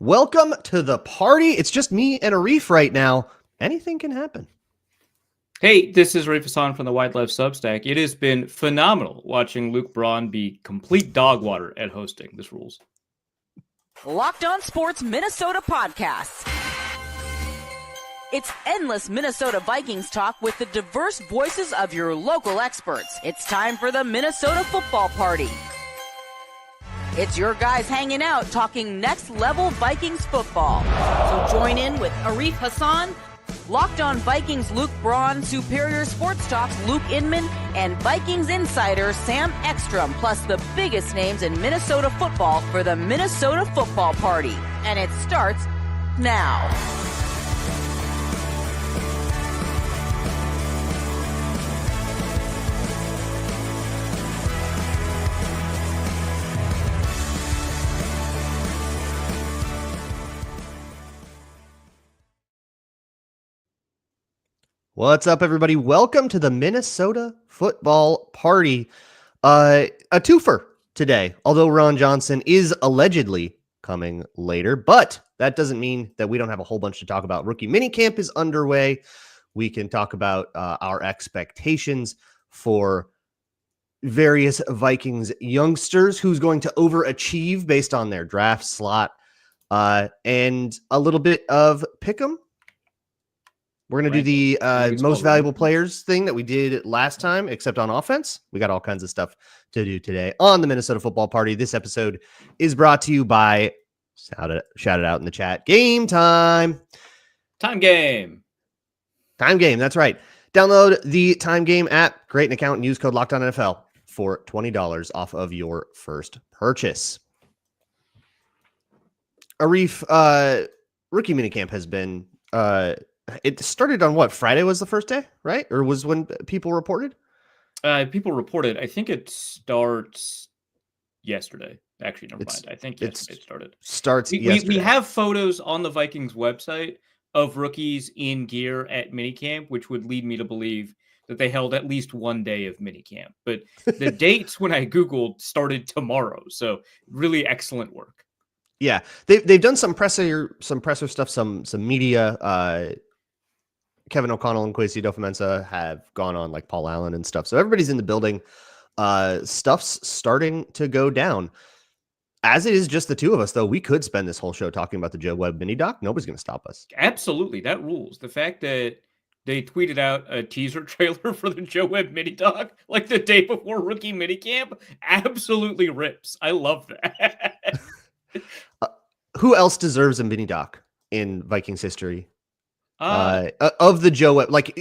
Welcome to the party. It's just me and Arif right now. Anything can happen. Hey, this is Arif Hasan from the Wide Left Substack. It has been phenomenal watching Luke Braun be complete dog water at hosting. This rules. Locked On Sports Minnesota Podcasts. It's endless Minnesota Vikings talk with the diverse voices of your local experts. It's time for the Minnesota Football Party. It's your guys hanging out talking next level Vikings football. So join in with Arif Hasan, Locked On Vikings Luke Braun, Superior Sports Talk's Luke Inman, and Vikings insider Sam Ekstrom, plus the biggest names in Minnesota football for the Minnesota Football Party. And it starts now. What's up, everybody? Welcome to the Minnesota Football Party. A twofer today, although Ron Johnson is allegedly coming later, but that doesn't mean that we don't have a whole bunch to talk about. Rookie minicamp is underway. We can talk about our expectations for various Vikings youngsters, who's going to overachieve based on their draft slot, and a little bit of pick'em. We're going to do the most valuable players thing that we did last time, except on offense. We got all kinds of stuff to do today on the Minnesota Football Party. This episode is brought to you by, shout it out in the chat, Game Time. Time Game. Time Game, that's right. Download the Time Game app, create an account, and use code LOCKEDONNFL for $20 off of your first purchase. Arif, rookie minicamp has been... it started on what? Friday was the first day, right? Or was when people reported? People reported. I think it starts yesterday. Actually, never mind. I think yesterday it started. We have photos on the Vikings website of rookies in gear at minicamp, which would lead me to believe that they held at least one day of minicamp. But the dates when I Googled started tomorrow. So really excellent work. Yeah, they've done some presser stuff, some media. Kevin O'Connell and Kwesi Dofamensa have gone on, like Paul Allen and stuff. So everybody's in the building. Stuff's starting to go down. As it is just the two of us, though, we could spend this whole show talking about the Joe Webb mini doc. Nobody's going to stop us. Absolutely. That rules. The fact that they tweeted out a teaser trailer for the Joe Webb mini doc like the day before rookie minicamp absolutely rips. I love that. Who else deserves a mini doc in Vikings history? Of the Joe Webb, like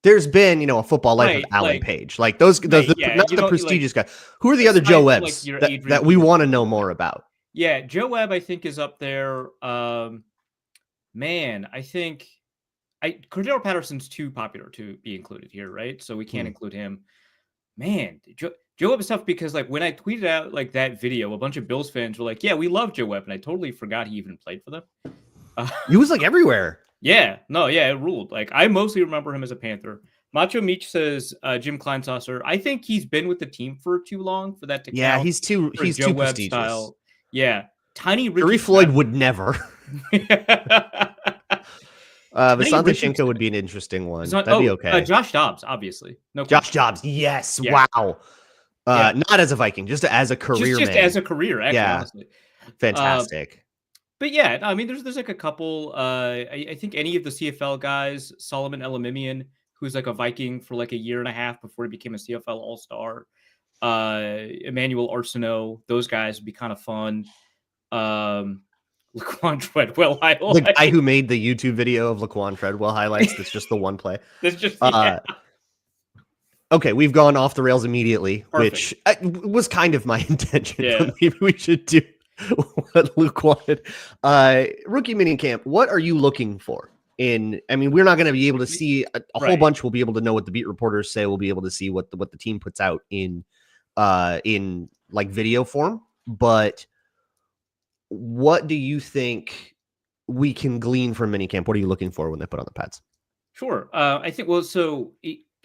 there's been, a football life of Alan Page, like those not the prestigious guy. Who are the other Joe Webbs that we want to know more about? Yeah, Joe Webb, I think, is up there. Man, I think Cordero Patterson's too popular to be included here, right? So we can't include him. Man, Joe Webb is tough because, like, when I tweeted out like that video, a bunch of Bills fans were like, "Yeah, we love Joe Webb," and I totally forgot he even played for them. He was like everywhere. Yeah, it ruled. Like, I mostly remember him as a Panther. Macho Meach says Jim Kleinsasser. I think he's been with the team for too long for that to count. Yeah, he's too prestigious. Style. Yeah, Tiny Richie Jerry Floyd would never. Vasante Shinko would be an interesting one. That'd be okay. Josh Dobbs, obviously. No Josh Dobbs, yes. Yeah. Wow. Not as a Viking, just as a career just man. As a career, actually, honestly. Fantastic. But yeah, I mean, there's like a couple. I think any of the CFL guys, Solomon Elamimian, who's like a Viking for like a year and a half before he became a CFL All-Star. Emmanuel Arsenault, those guys would be kind of fun. Laquan Treadwell highlights. The guy who made the YouTube video of Laquan Treadwell highlights. That's just the one play. That's just Okay, we've gone off the rails immediately, Perfect. Which was kind of my intention. Yeah. Maybe we should do what Luke wanted. Rookie minicamp, what are you looking for? We're not going to be able to see a whole bunch. We'll be able to know what the beat reporters say. We'll be able to see what the team puts out in like video form. But what do you think we can glean from minicamp? What are you looking for when they put on the pads? Sure. I think, well, so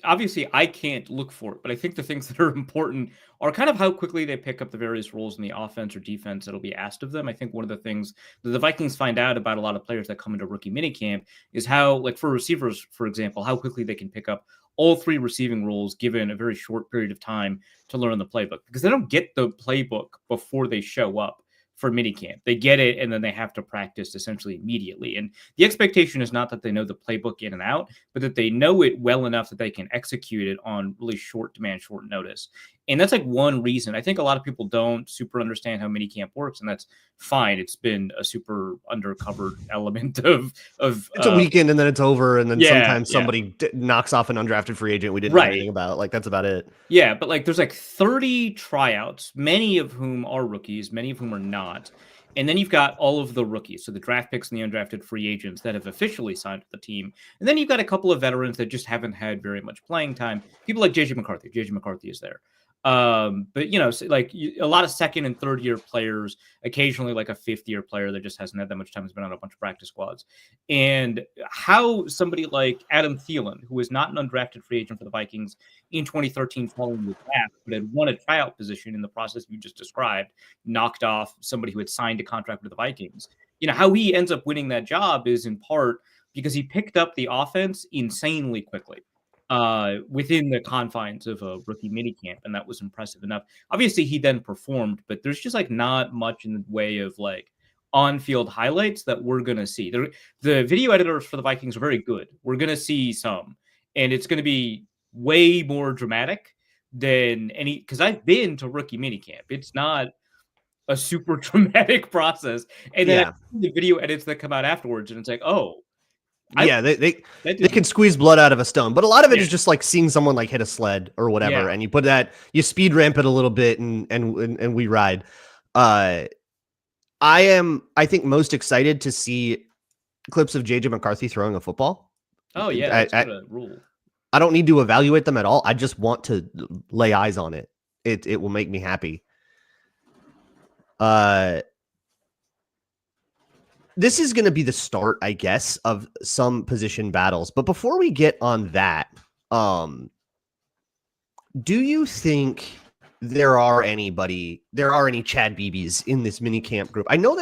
obviously I can't look for it, but I think the things that are important are kind of how quickly they pick up the various roles in the offense or defense that'll be asked of them. I think one of the things that the Vikings find out about a lot of players that come into rookie minicamp is how, like for receivers, for example, how quickly they can pick up all 3 receiving roles given a very short period of time to learn the playbook, because they don't get the playbook before they show up for minicamp. They get it, and then they have to practice essentially immediately. And the expectation is not that they know the playbook in and out, but that they know it well enough that they can execute it on really short demand, short notice. And that's like one reason. I think a lot of people don't super understand how minicamp works, and that's fine. It's been a super undercovered element of it's a weekend and then it's over, and then sometimes somebody knocks off an undrafted free agent we didn't know anything about. Like, that's about it. Yeah, but like there's like 30 tryouts, many of whom are rookies, many of whom are not. And then you've got all of the rookies, so the draft picks and the undrafted free agents that have officially signed with the team. And then you've got a couple of veterans that just haven't had very much playing time. People like JJ McCarthy. JJ McCarthy is there. But like a lot of second and third year players, occasionally like a 5th-year player that just hasn't had that much time, has been on a bunch of practice squads. And how somebody like Adam Thielen, who is not an undrafted free agent for the Vikings in 2013 following the draft, but had won a tryout position in the process you just described, knocked off somebody who had signed a contract with the Vikings. How he ends up winning that job is in part because he picked up the offense insanely quickly. Within the confines of a rookie minicamp, and that was impressive enough. Obviously, he then performed, but there's just like not much in the way of like on-field highlights that we're gonna see. The video editors for the Vikings are very good. We're gonna see some, and it's gonna be way more dramatic than any, because I've been to rookie minicamp. It's not a super dramatic process, and then the video edits that come out afterwards, and it's like, oh. They can squeeze blood out of a stone, but a lot of it is just like seeing someone like hit a sled or whatever, and you speed ramp it a little bit and we ride. I think most excited to see clips of JJ McCarthy throwing a football. Oh yeah, that's a rule. I don't need to evaluate them at all. I just want to lay eyes on it. It will make me happy. This is going to be the start, I guess, of some position battles. But before we get on that, do you think there are any Chad Beebes in this minicamp group? I know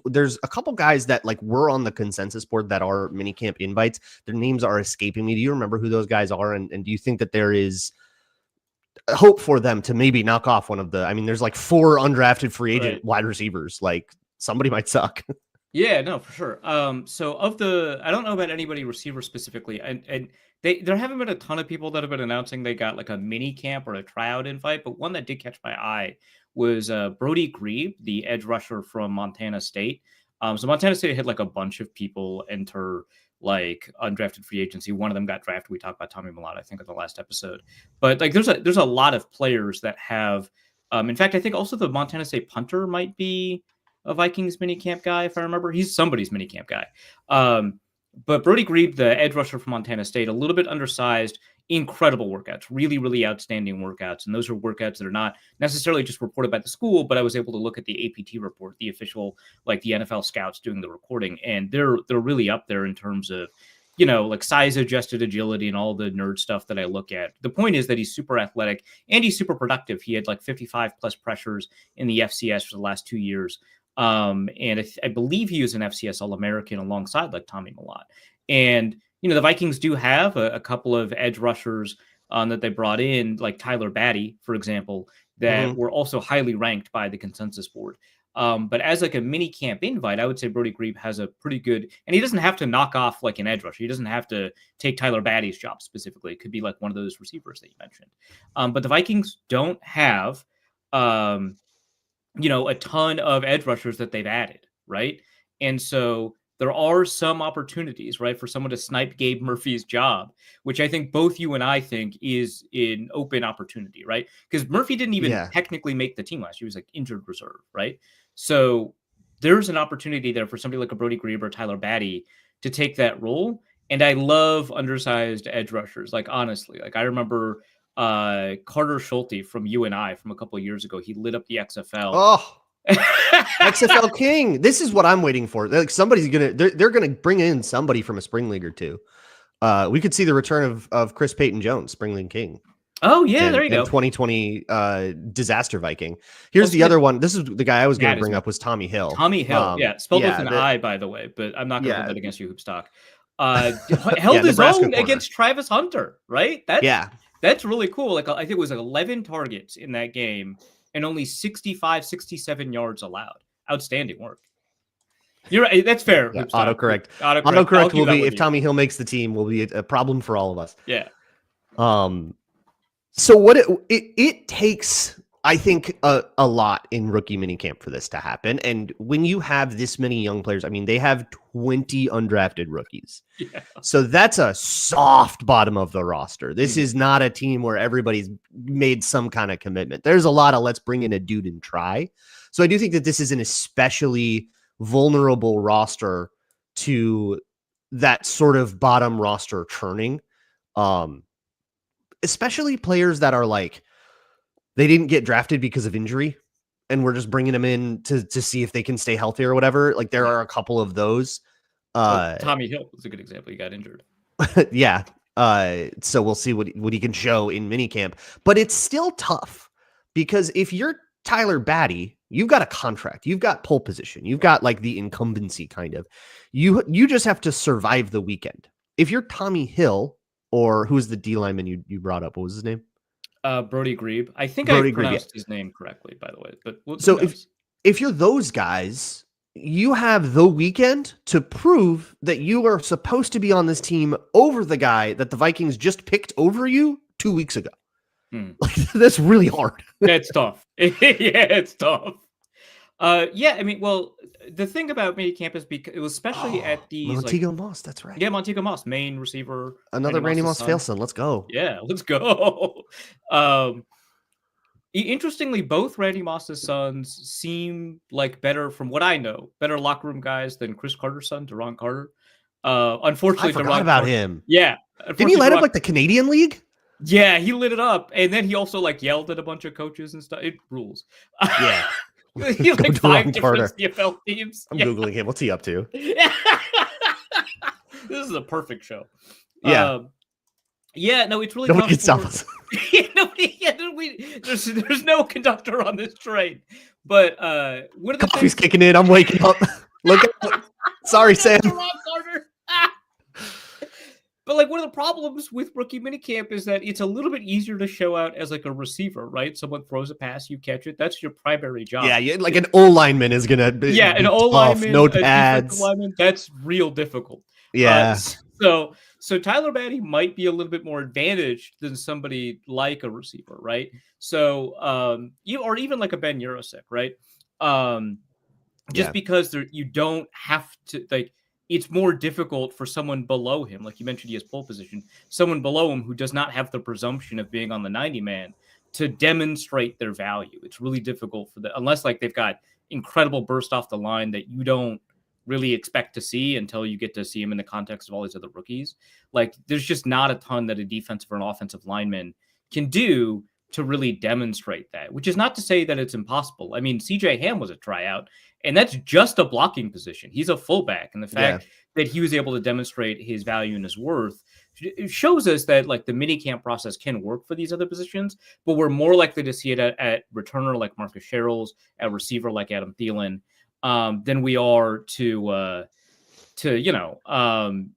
there's a couple guys that like were on the consensus board that are minicamp invites. Their names are escaping me. Do you remember who those guys are? And do you think that there is hope for them to maybe knock off one of there's like 4 undrafted free agent wide receivers. Like, somebody might suck. Yeah, no, for sure. So I don't know about anybody receiver specifically, and there haven't been a ton of people that have been announcing they got like a mini camp or a tryout invite, but one that did catch my eye was Brody Grebe, the edge rusher from Montana State. So Montana State had like a bunch of people enter like undrafted free agency. One of them got drafted. We talked about Tommy Mellott, I think, in the last episode. But like there's a lot of players that have. In fact, I think also the Montana State punter might be a Vikings minicamp guy, if I remember. He's somebody's minicamp guy. But Brody Grebe, the edge rusher from Montana State, a little bit undersized, incredible workouts, really, really outstanding workouts. And those are workouts that are not necessarily just reported by the school, but I was able to look at the APT report, the official, like the NFL scouts doing the recording. And they're really up there in terms of, like size adjusted agility and all the nerd stuff that I look at. The point is that he's super athletic and he's super productive. He had like 55 plus pressures in the FCS for the last 2 years. And I believe he was an FCS All-American alongside like Tommy Mellott. And, the Vikings do have a couple of edge rushers that they brought in, like Tyler Batty, for example, that were also highly ranked by the consensus board. But as like a mini camp invite, I would say Brody Grebe has a pretty good, and he doesn't have to knock off like an edge rusher. He doesn't have to take Tyler Batty's job specifically. It could be like one of those receivers that you mentioned. But the Vikings don't have, a ton of edge rushers that they've added, right? And so there are some opportunities, right, for someone to snipe Gabe Murphy's job, which I think both you and I think is an open opportunity, right? Because Murphy didn't even technically make the team last year. He was like injured reserve, right? So there's an opportunity there for somebody like a Brody Grebe or Tyler Batty to take that role. And I love undersized edge rushers. Like, honestly, like I remember Carter Schulte from UNI from a couple of years ago. He lit up the XFL. Oh, XFL King. This is what I'm waiting for. Like, somebody's they're gonna bring in somebody from a spring league or two. We could see the return of Chris Payton-Jones, Springling King. Oh yeah, there you go. 2020 disaster Viking. Here's the other one. This is the guy I was going to bring up was Tommy Hill. Tommy Hill, spelled with an I, by the way, but I'm not going to hold that against you, Hoopstock. Held his own against Travis Hunter, right? That's really cool. Like I think it was 11 targets in that game and only 65, 67 yards allowed. Outstanding work. You're right. That's fair. Yeah, autocorrect will be, if Tommy Hill makes the team, will be a problem for all of us. Yeah. So what it takes, I think, a lot in rookie minicamp for this to happen. And when you have this many young players, I mean, they have 20 undrafted rookies. Yeah. So that's a soft bottom of the roster. This is not a team where everybody's made some kind of commitment. There's a lot of let's bring in a dude and try. So I do think that this is an especially vulnerable roster to that sort of bottom roster churning. Especially players that are like, they didn't get drafted because of injury and we're just bringing them in to see if they can stay healthy or whatever. Like there are a couple of those. Tommy Hill was a good example. He got injured. Yeah. So we'll see what he can show in minicamp, but it's still tough because if you're Tyler Batty, you've got a contract, you've got pole position, you've got like the incumbency kind of, you just have to survive the weekend. If you're Tommy Hill, or who's the D lineman you brought up? What was his name? Brody Grebe. I think I pronounced his name correctly, by the way. But so if you're those guys, you have the weekend to prove that you are supposed to be on this team over the guy that the Vikings just picked over you 2 weeks ago. Like, that's really hard. That's tough. Yeah, it's tough. Yeah, I mean, well, the thing about minicamp is because it was especially at these Montego Moss, that's right. Yeah, Montego Moss, main receiver. Another Randy Moss failson. Let's go. Yeah, let's go. Interestingly, both Randy Moss's sons seem like better, from what I know, better locker room guys than Chris Carter's son, Deron Carter. Unfortunately, I forgot about him. Yeah, didn't he light up like the Canadian League? Yeah, he lit it up, and then he also like yelled at a bunch of coaches and stuff. It rules. Yeah. He has like 5 different CFL teams. I'm Googling him. What's he up to? This is a perfect show. Yeah. Yeah, no, it's really nobody can stop us. There's no conductor on this train. But what are the coffee's kicking in. I'm waking up. Look at sorry, Sam. But like one of the problems with rookie minicamp is that it's a little bit easier to show out as like a receiver, right? Someone throws a pass, you catch it. That's your primary job. Yeah, like an O lineman is gonna be an O lineman, no pads. That's real difficult. Yeah. So Tyler Batty might be a little bit more advantaged than somebody like a receiver, right? So or even like a Ben Urosek, right? Because you don't have to like. It's more difficult for someone below him. Like you mentioned, he has pole position. Someone below him who does not have the presumption of being on the 90-man to demonstrate their value. It's really difficult for them, unless like they've got incredible burst off the line that you don't really expect to see until you get to see him in the context of all these other rookies. Like there's just not a ton that a defensive or an offensive lineman can do to really demonstrate that, which is not to say that it's impossible. I mean, CJ Ham was a tryout, and that's just a blocking position. He's a fullback, and the fact that he was able to demonstrate his value and his worth shows us that like the minicamp process can work for these other positions, but we're more likely to see it at returner like Marcus Sherrills, at receiver like Adam Thielen, than we are to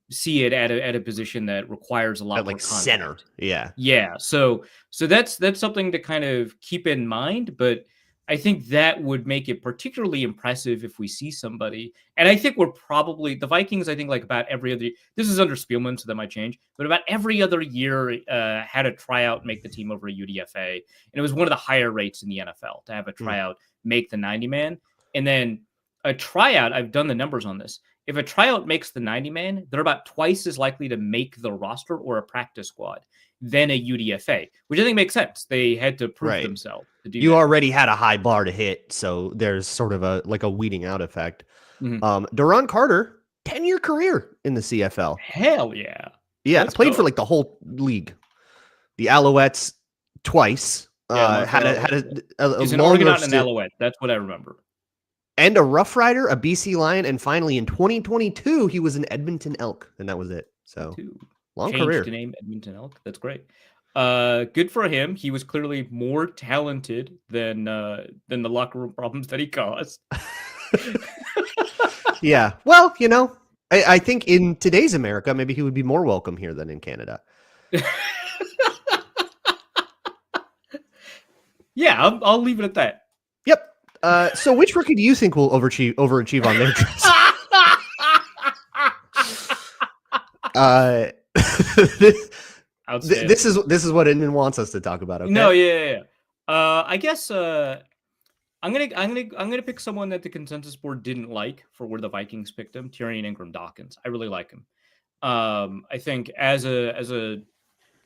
see it at a position that requires a lot like more contact. Center. Yeah. So that's something to kind of keep in mind, but I think that would make it particularly impressive if we see somebody. And I think the Vikings, I think like about every other, this is under Spielman, so that might change, but about every other year had a tryout make the team over a UDFA. And it was one of the higher rates in the NFL to have a tryout make the 90-man. And then a tryout, I've done the numbers on this. If a tryout makes the 90-man, they're about twice as likely to make the roster or a practice squad than a UDFA, which I think makes sense. They had to prove themselves to do that. Already had a high bar to hit, so there's sort of a weeding out effect. Deron Carter, 10-year career in the CFL. Hell yeah. Yeah, played for like the whole league. The Alouettes twice. Had a he's an Argonaut and an Alouette. That's what I remember. And a Rough Rider, a BC Lion, and finally in 2022 he was an Edmonton Elk, and that was it. So Long changed career. to name Edmonton Elk. That's great. Good for him. He was clearly more talented than the locker room problems that he caused. Yeah. Well, I think in today's America, maybe he would be more welcome here than in Canada. Yeah, I'll leave it at that. Yep. So which rookie do you think will overachieve on their draft? This is what Inman wants us to talk about. Okay. No, yeah. I guess I'm gonna pick someone that the consensus board didn't like for where the Vikings picked him. Tyrion Ingram-Dawkins. I really like him. I think as a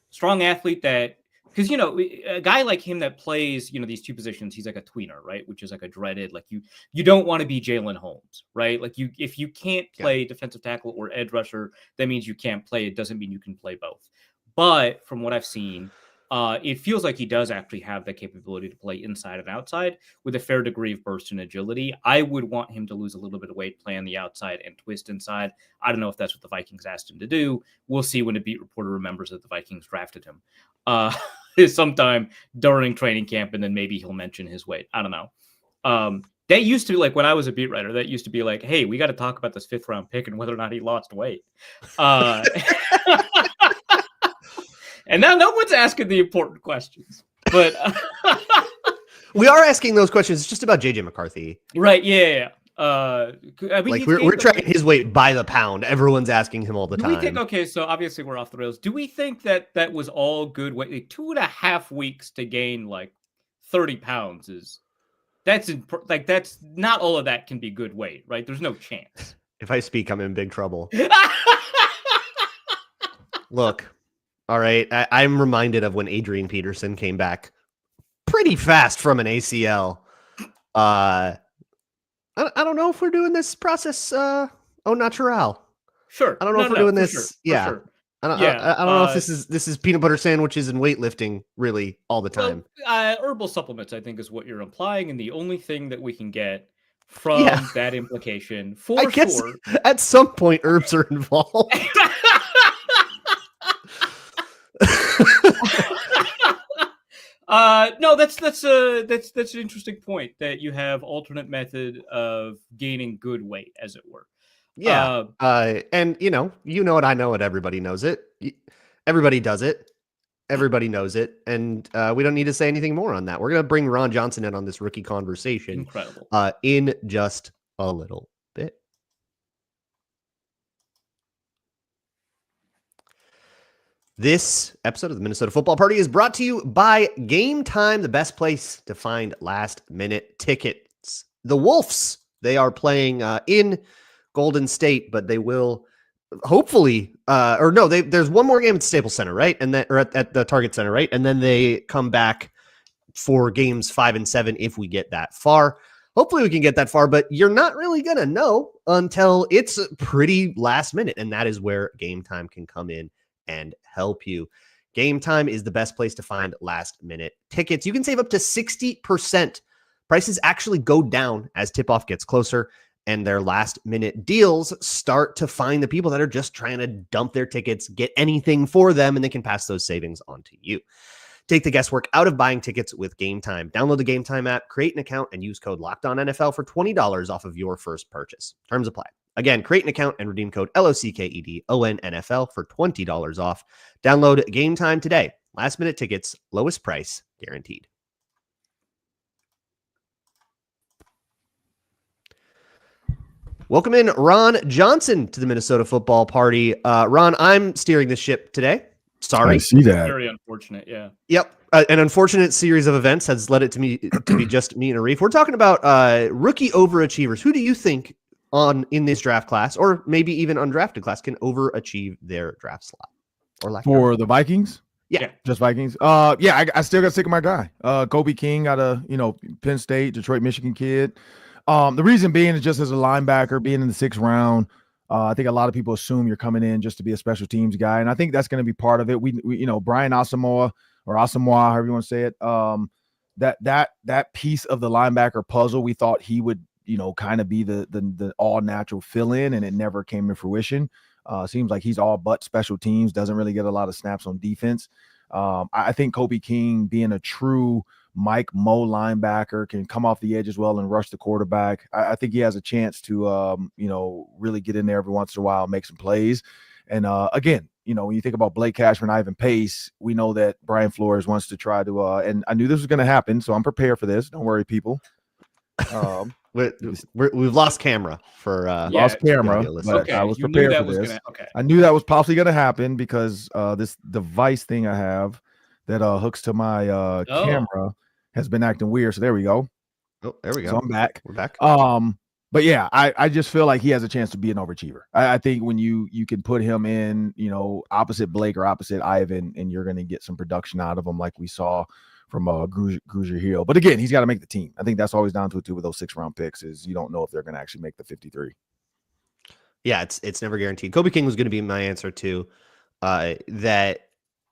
strong athlete that, because a guy like him that plays these two positions, he's like a tweener, right? Which is like a dreaded, like you don't want to be Jalen Holmes, right? Like if you can't play defensive tackle or edge rusher, that means you can't play. It doesn't mean you can play both. But from what I've seen, it feels like he does actually have the capability to play inside and outside with a fair degree of burst and agility. I would want him to lose a little bit of weight, play on the outside, and twist inside. I don't know if that's what the Vikings asked him to do. We'll see when a beat reporter remembers that the Vikings drafted him sometime during training camp, and then maybe he'll mention his weight. I don't know. That used to be like when I was a beat writer, that used to be like, hey, we got to talk about this 5th round pick and whether or not he lost weight. And now no one's asking the important questions, but we are asking those questions. It's just about JJ McCarthy, right? Yeah. I mean, we're tracking his weight by the pound. Everyone's asking him all the time. We think, okay, so obviously we're off the rails. Do we think that was all good weight? Like 2.5 weeks to gain like 30 pounds that's not all of that can be good weight, right? There's no chance. If I speak, I'm in big trouble. Look. All right, I'm reminded of when Adrian Peterson came back pretty fast from an ACL. I don't know if we're doing this process au natural. Sure. I don't know if we're doing this. Sure, yeah. sure. I don't know if this is peanut butter sandwiches and weightlifting really all the time. Well, herbal supplements, I think, is what you're implying, and the only thing that we can get from that implication for sure. At some point, herbs are involved. No, that's an interesting point that you have alternate method of gaining good weight, as it were. Yeah. And you know it, I know it, everybody knows it. Everybody does it. Everybody knows it. And we don't need to say anything more on that. We're going to bring Ron Johnson in on this rookie conversation. Incredible. In just a little bit. This episode of the Minnesota Football Party is brought to you by Game Time, the best place to find last-minute tickets. The Wolves, they are playing in Golden State, but they will hopefully, there's one more game at the Staples Center, right? And then, or at the Target Center, right? And then they come back for games 5 and 7 if we get that far. Hopefully we can get that far, but you're not really going to know until it's pretty last minute, and that is where Game Time can come in and help you. Game Time is the best place to find last minute tickets. You can save up to 60%. Prices actually go down as tip-off gets closer, and their last minute deals start to find the people that are just trying to dump their tickets, get anything for them, and they can pass those savings on to you. Take the guesswork out of buying tickets with Game Time. Download the Game Time app, create an account, and use code LOCKEDONNFL for $20 off of your first purchase. Terms apply. Again, create an account and redeem code LOCKEDONNFL for $20 off. Download Game Time today. Last minute tickets, lowest price guaranteed. Welcome in Ron Johnson to the Minnesota Football Party. Ron, I'm steering the ship today. Sorry. I see that. Very unfortunate, yeah. Yep. An unfortunate series of events has led it to be just me and Arif. We're talking about rookie overachievers. Who do you think in this draft class, or maybe even undrafted class, can overachieve their draft slot? Or lack for the Vikings? Yeah. Just Vikings. I still got sick of my guy. Kobe King out of Penn State, Detroit, Michigan kid. The reason being is just as a linebacker, being in the 6th round. I think a lot of people assume you're coming in just to be a special teams guy, and I think that's going to be part of it. We Brian Asamoah, or Asamoah, however you want to say it. That piece of the linebacker puzzle, we thought he would kind of be the all natural fill in, and it never came to fruition. Seems like he's all but special teams, doesn't really get a lot of snaps on defense. I think Kobe King, being a true Mike Mo linebacker, can come off the edge as well and rush the quarterback. I think he has a chance to, really get in there every once in a while, make some plays. And again, when you think about Blake Cashman, Ivan Pace, we know that Brian Flores wants to try to, and I knew this was going to happen, so I'm prepared for this. Don't worry, people. We've lost camera for lost camera, but okay. I was prepared for this. I knew that was possibly going to happen because this device thing I have that hooks to my camera has been acting weird. So there we go. Oh, there we go. So I'm back. We're back. But yeah, I just feel like he has a chance to be an overachiever. I think when you can put him in, opposite Blake or opposite Ivan, and you're going to get some production out of him like we saw from Grugier Hill. But again, he's got to make the team. I think that's always down to it too with those 6-round picks, is you don't know if they're going to actually make the 53. Yeah, it's never guaranteed. Kobe King was going to be my answer too. That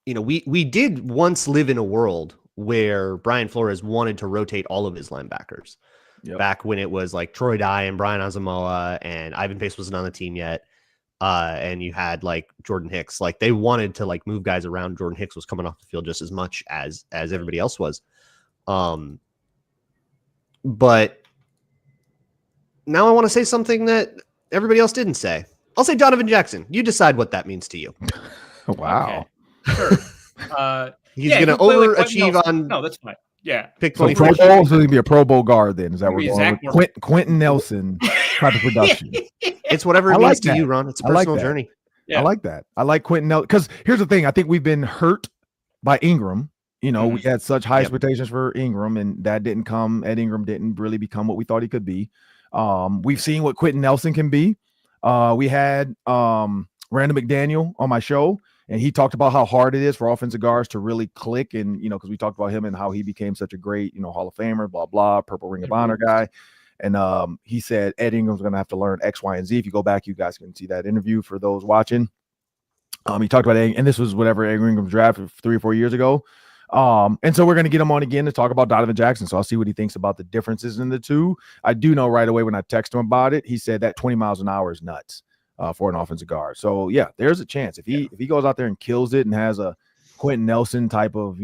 we did once live in a world where Brian Flores wanted to rotate all of his linebackers. Yep. Back when it was like Troy Dye and Brian Asamoah and Ivan Pace wasn't on the team yet. And you had like Jordan Hicks, like they wanted to like move guys around. Jordan Hicks was coming off the field just as much as everybody else was. But now I want to say something that everybody else didn't say. I'll say Donovan Jackson. You decide what that means to you. Wow. Okay. Sure. He's going to overachieve on. No, that's fine. Yeah. Pick 24. So Pro Bowl, so he'll be a Pro Bowl guard then. Is that what we're going with? Quentin Nelson type of production. It's whatever it means to you, Ron. It's a personal journey. Yeah. I like that. I like Quentin Nelson. Because here's the thing. I think we've been hurt by Ingram. We had such high expectations for Ingram, and that didn't come. Ed Ingram didn't really become what we thought he could be. We've seen what Quentin Nelson can be. We had Randall McDaniel on my show, and he talked about how hard it is for offensive guards to really click. And, because we talked about him and how he became such a great, Hall of Famer, blah, blah, Purple Ring of Honor guy. And he said Ed Ingram's going to have to learn X, Y, and Z. If you go back, you guys can see that interview for those watching. He talked about, and this was whatever Ed Ingram's draft 3 or 4 years ago. And so we're going to get him on again to talk about Donovan Jackson. So I'll see what he thinks about the differences in the two. I do know right away when I text him about it, he said that 20 miles an hour is nuts. For an offensive guard. So yeah, there's a chance if he goes out there and kills it and has a Quentin Nelson type of,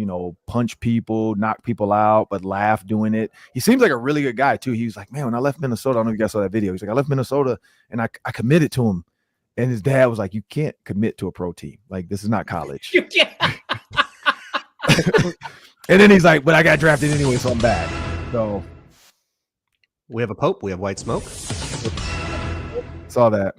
punch people, knock people out, but laugh doing it. He seems like a really good guy too. He was like, man, when I left Minnesota, I don't know if you guys saw that video. He's like, I left Minnesota and I committed to him. And his dad was like, you can't commit to a pro team. Like, this is not college. You can't. And then he's like, but I got drafted anyway, so I'm back. So we have a Pope. We have white smoke. Saw that.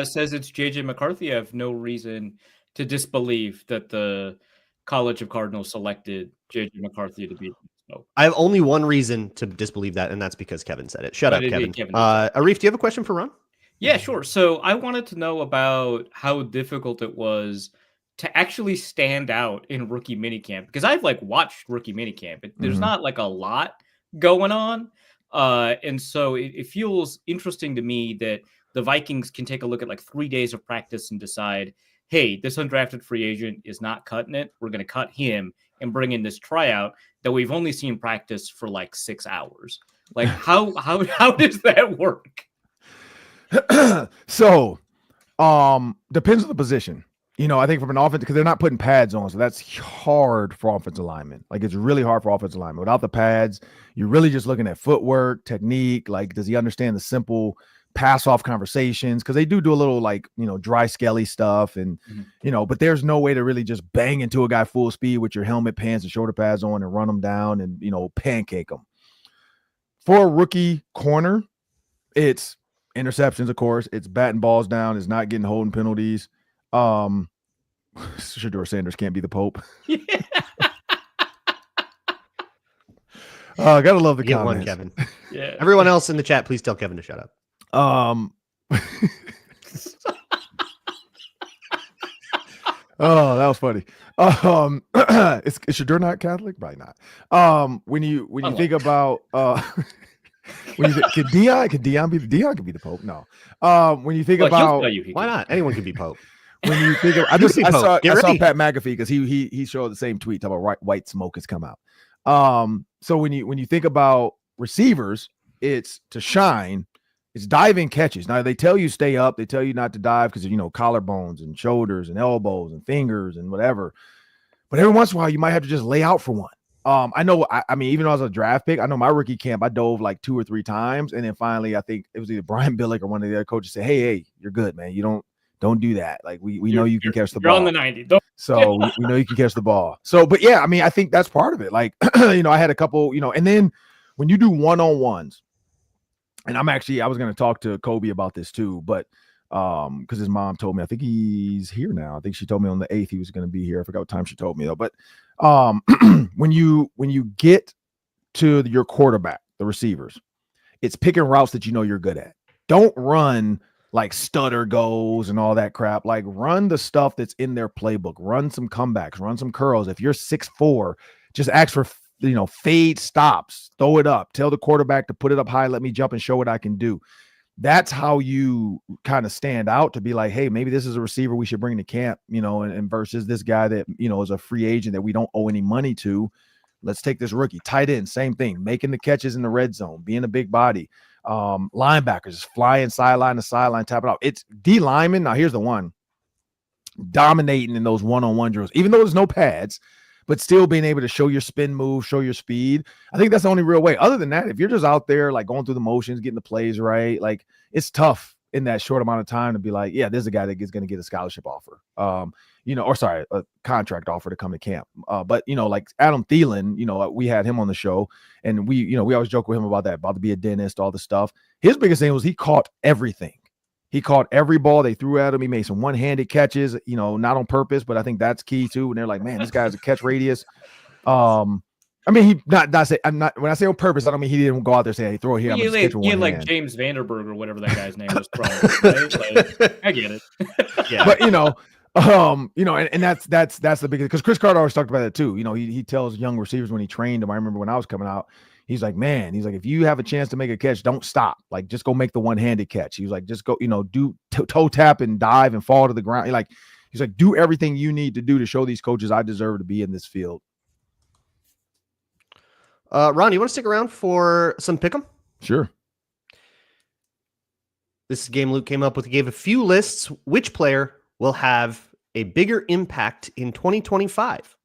Says it's JJ McCarthy. I have no reason to disbelieve that the College of Cardinals selected JJ McCarthy to be the smoke. I have only one reason to disbelieve that, and that's because Kevin said it. Shut up, Kevin. Arif, do you have a question for Ron? Yeah, sure. So I wanted to know about how difficult it was to actually stand out in rookie minicamp, because I've watched rookie minicamp. There's not a lot going on. And so it feels interesting to me that the Vikings can take a look at 3 days of practice and decide, hey, this undrafted free agent is not cutting it. We're going to cut him and bring in this tryout that we've only seen practice for 6 hours. How does that work? So, depends on the position. I think from an offense, because they're not putting pads on, so that's hard for offensive linemen. It's really hard for offensive linemen. Without the pads, you're really just looking at footwork, technique. Does he understand the simple pass off conversations? Because they do a little dry skelly stuff, and but there's no way to really just bang into a guy full speed with your helmet, pants, and shoulder pads on and run them down and pancake them. For a rookie corner, it's interceptions, of course. It's batting balls down. It's not getting holding penalties. Shedeur Sanders can't be the Pope. Gotta love the comments. One, Kevin. Yeah. Everyone else in the chat, please tell Kevin to shut up. Oh, that was funny. Is Shedeur not Catholic? Probably not. When you think about can Dion be the Pope? No. When you think about why not? Anyone can be Pope. When you think of, I saw Pat McAfee because he showed the same tweet talking about white smoke has come out. So when you think about receivers, it's to shine It's diving catches. Now they tell you stay up. They tell you not to dive because collarbones and shoulders and elbows and fingers and whatever. But every once in a while, you might have to just lay out for one. I know. I mean, even though I was a draft pick, I know my rookie camp, I dove like 2 or 3 times, and then finally, I think it was either Brian Billick or one of the other coaches said, "Hey, you're good, man. You don't do that. Like we know you can catch the ball. You're on the 90. So we know you can catch the ball. So, but yeah, I mean, I think that's part of it. Like, I had a couple, and then when you do one-on-ones, and I was going to talk to Kobe about this too, but because his mom told me, I think he's here now. I think she told me on the 8th he was going to be here. I forgot what time she told me though. But when you get to your quarterback, the receivers, it's picking routes that you're good at. Don't run like stutter goes and all that crap. Like run the stuff that's in their playbook. Run some comebacks, run some curls. If you're 6'4", just ask for fade stops, throw it up, tell the quarterback to put it up high, let me jump and show what I can do. That's how you kind of stand out to be like, hey, maybe this is a receiver we should bring to camp, and versus this guy that, is a free agent that we don't owe any money to. Let's take this rookie. Tight end, same thing, making the catches in the red zone, being a big body. Linebackers flying sideline to sideline, tap it out. It's D lineman. Now here's the one, dominating in those one-on-one drills, even though there's no pads, but still being able to show your spin move, show your speed. I think that's the only real way. Other than that, if you're just out there like going through the motions, getting the plays right, like it's tough in that short amount of time to be like, yeah, there's a guy that is going to get a scholarship offer, a contract offer to come to camp. But like Adam Thielen, we had him on the show, and we always joke with him about that, about to be a dentist, all the stuff. His biggest thing was he caught everything. He caught every ball they threw at him. He made some one-handed catches, not on purpose, but I think that's key too. And they're like, man, this guy has a catch radius. I mean, he not say I'm not when I say on purpose, I don't mean he didn't go out there and say, hey, throw it here. Like James Vanderberg or whatever that guy's name was. Probably, right? Like, I get it. Yeah, but and that's the biggest, because Chris Carter always talked about that too. He tells young receivers when he trained them. I remember when I was coming out, he's like, if you have a chance to make a catch, don't stop. Like, just go make the one-handed catch. He was like, just go, do toe tap and dive and fall to the ground. He's like, do everything you need to do to show these coaches I deserve to be in this field. Ron, you want to stick around for some pick'em? Sure. This game Luke came up with. He gave a few lists. Which player will have a bigger impact in 2025?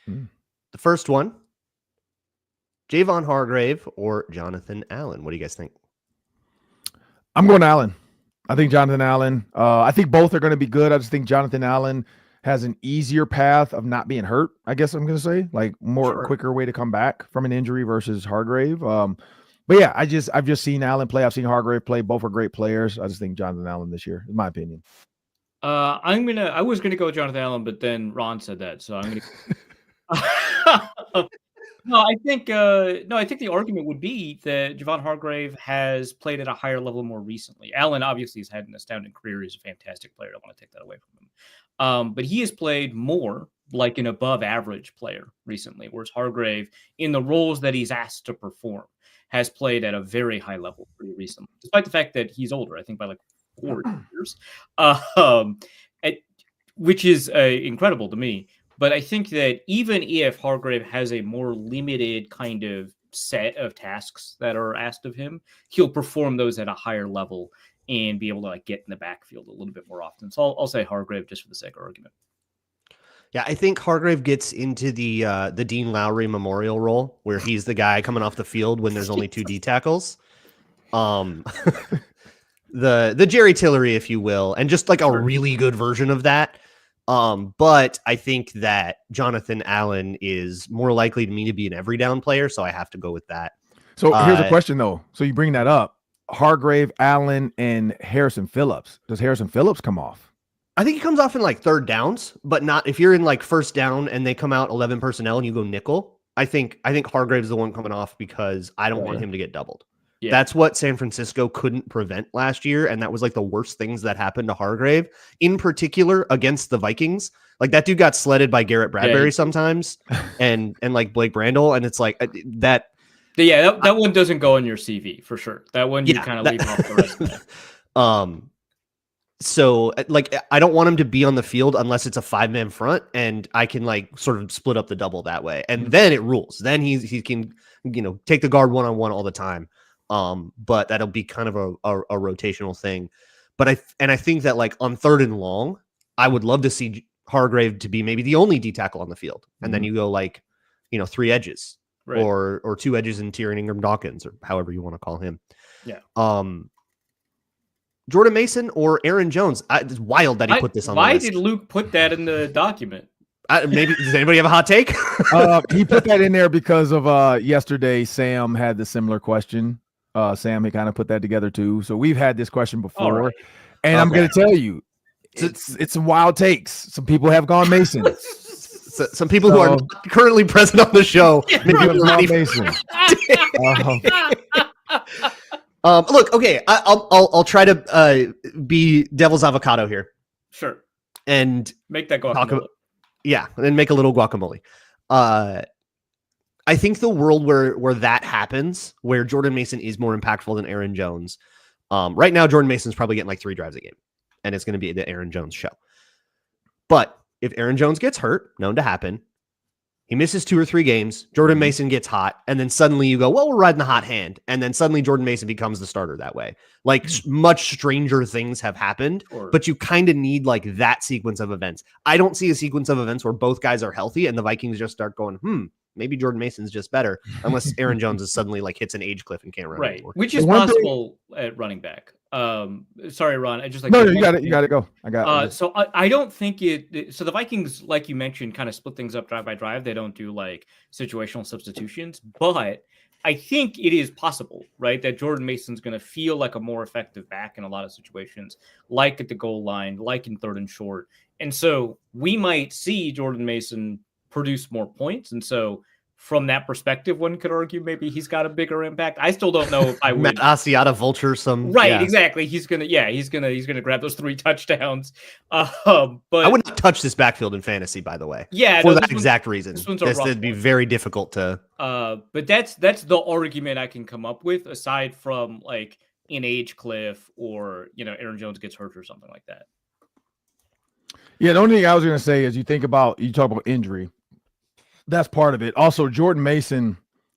The first one, Javon Hargrave or Jonathan Allen. What do you guys think? I'm going Allen. I think Jonathan Allen. I think both are going to be good. I just think Jonathan Allen has an easier path of not being hurt, I guess I'm going to say, like quicker way to come back from an injury versus Hargrave. But yeah, I've just seen Allen play. I've seen Hargrave play. Both are great players. I just think Jonathan Allen this year, in my opinion. I was gonna go with Jonathan Allen, but then Ron said that, so I'm gonna. No, I think the argument would be that Javon Hargrave has played at a higher level more recently. Allen obviously has had an astounding career. He's a fantastic player. I don't want to take that away from him. But he has played more like an above average player recently, whereas Hargrave, in the roles that he's asked to perform, has played at a very high level pretty recently, despite the fact that he's older, I think by like 4 years, which is incredible to me. But I think that even if Hargrave has a more limited kind of set of tasks that are asked of him, he'll perform those at a higher level and be able to get in the backfield a little bit more often. So I'll say Hargrave just for the sake of argument. Yeah, I think Hargrave gets into the Dean Lowry memorial role where he's the guy coming off the field when there's only 2 D tackles. The Jerry Tillery, if you will, and just like a really good version of that. But I think that Jonathan Allen is more likely to me to be an every down player, so I have to go with that. So here's a question though. So you bring that up: Hargrave, Allen, and Harrison Phillips. Does Harrison Phillips come off? I think he comes off in like third downs, but not if you're in like first down and they come out 11 personnel and you go nickel. I think Hargrave's the one coming off because I don't want him to get doubled. Yeah. That's what San Francisco couldn't prevent last year, and that was like the worst things that happened to Hargrave, in particular against the Vikings. Like that dude got sledded by Garrett Bradbury sometimes, and like Blake Brandel, and it's like that. Yeah, that one doesn't go on your CV for sure. That one you kind of leave off the resume. So like I don't want him to be on the field unless it's a 5-man front, and I can like sort of split up the double that way, and then it rules. Then he can take the guard one-on-one all the time. But that'll be kind of a rotational thing. But I think that like on 3rd and long, I would love to see Hargrave to be maybe the only D tackle on the field. And then you go like, 3 edges or 2 edges in Tyrion Ingram Dawkins or however you want to call him. Yeah. Jordan Mason or Aaron Jones. It's wild that he put this on the list. Why did Luke put that in the document? Maybe does anybody have a hot take? He put that in there because of yesterday. Sam had the similar question. Sam had kind of put that together too. So we've had this question before, and I'm going to tell you, it's some wild takes. Some people have gone Mason. Some people who are not currently present on the show. Maybe Mason. Look, okay, I'll try to be devil's avocado here. Sure. And make that guacamole. And make a little guacamole. I think the world where that happens, where Jordan Mason is more impactful than Aaron Jones. Right now, Jordan Mason's probably getting like 3 drives a game, and it's going to be the Aaron Jones show. But if Aaron Jones gets hurt, known to happen, he misses 2 or 3 games, Jordan Mason gets hot, and then suddenly you go, well, we're riding the hot hand. And then suddenly Jordan Mason becomes the starter that way. Like much stranger things have happened, but you kind of need like that sequence of events. I don't see a sequence of events where both guys are healthy and the Vikings just start going, maybe Jordan Mason's just better, unless Aaron Jones is suddenly like hits an age cliff and can't run anymore. Which is possible at running back. Sorry, Ron. I just like you got it. Go. I got it. So I don't think so the Vikings, like you mentioned, kind of split things up drive by drive. They don't do like situational substitutions, but I think it is possible, right, that Jordan Mason's going to feel like a more effective back in a lot of situations, like at the goal line, like in 3rd and short. And so we might see Jordan Mason produce more points. And so from that perspective, one could argue maybe he's got a bigger impact. I still don't know if I would. Matt Asiata vulture some. Right, exactly. He's gonna grab those 3 touchdowns. But I would not touch this backfield in fantasy, by the way. Yeah, for that exact reason. This would be very difficult to. But that's the argument I can come up with, aside from like an age cliff or Aaron Jones gets hurt or something like that. Yeah, the only thing I was going to say is you talk about injury. That's part of it. Also, Jordan Mason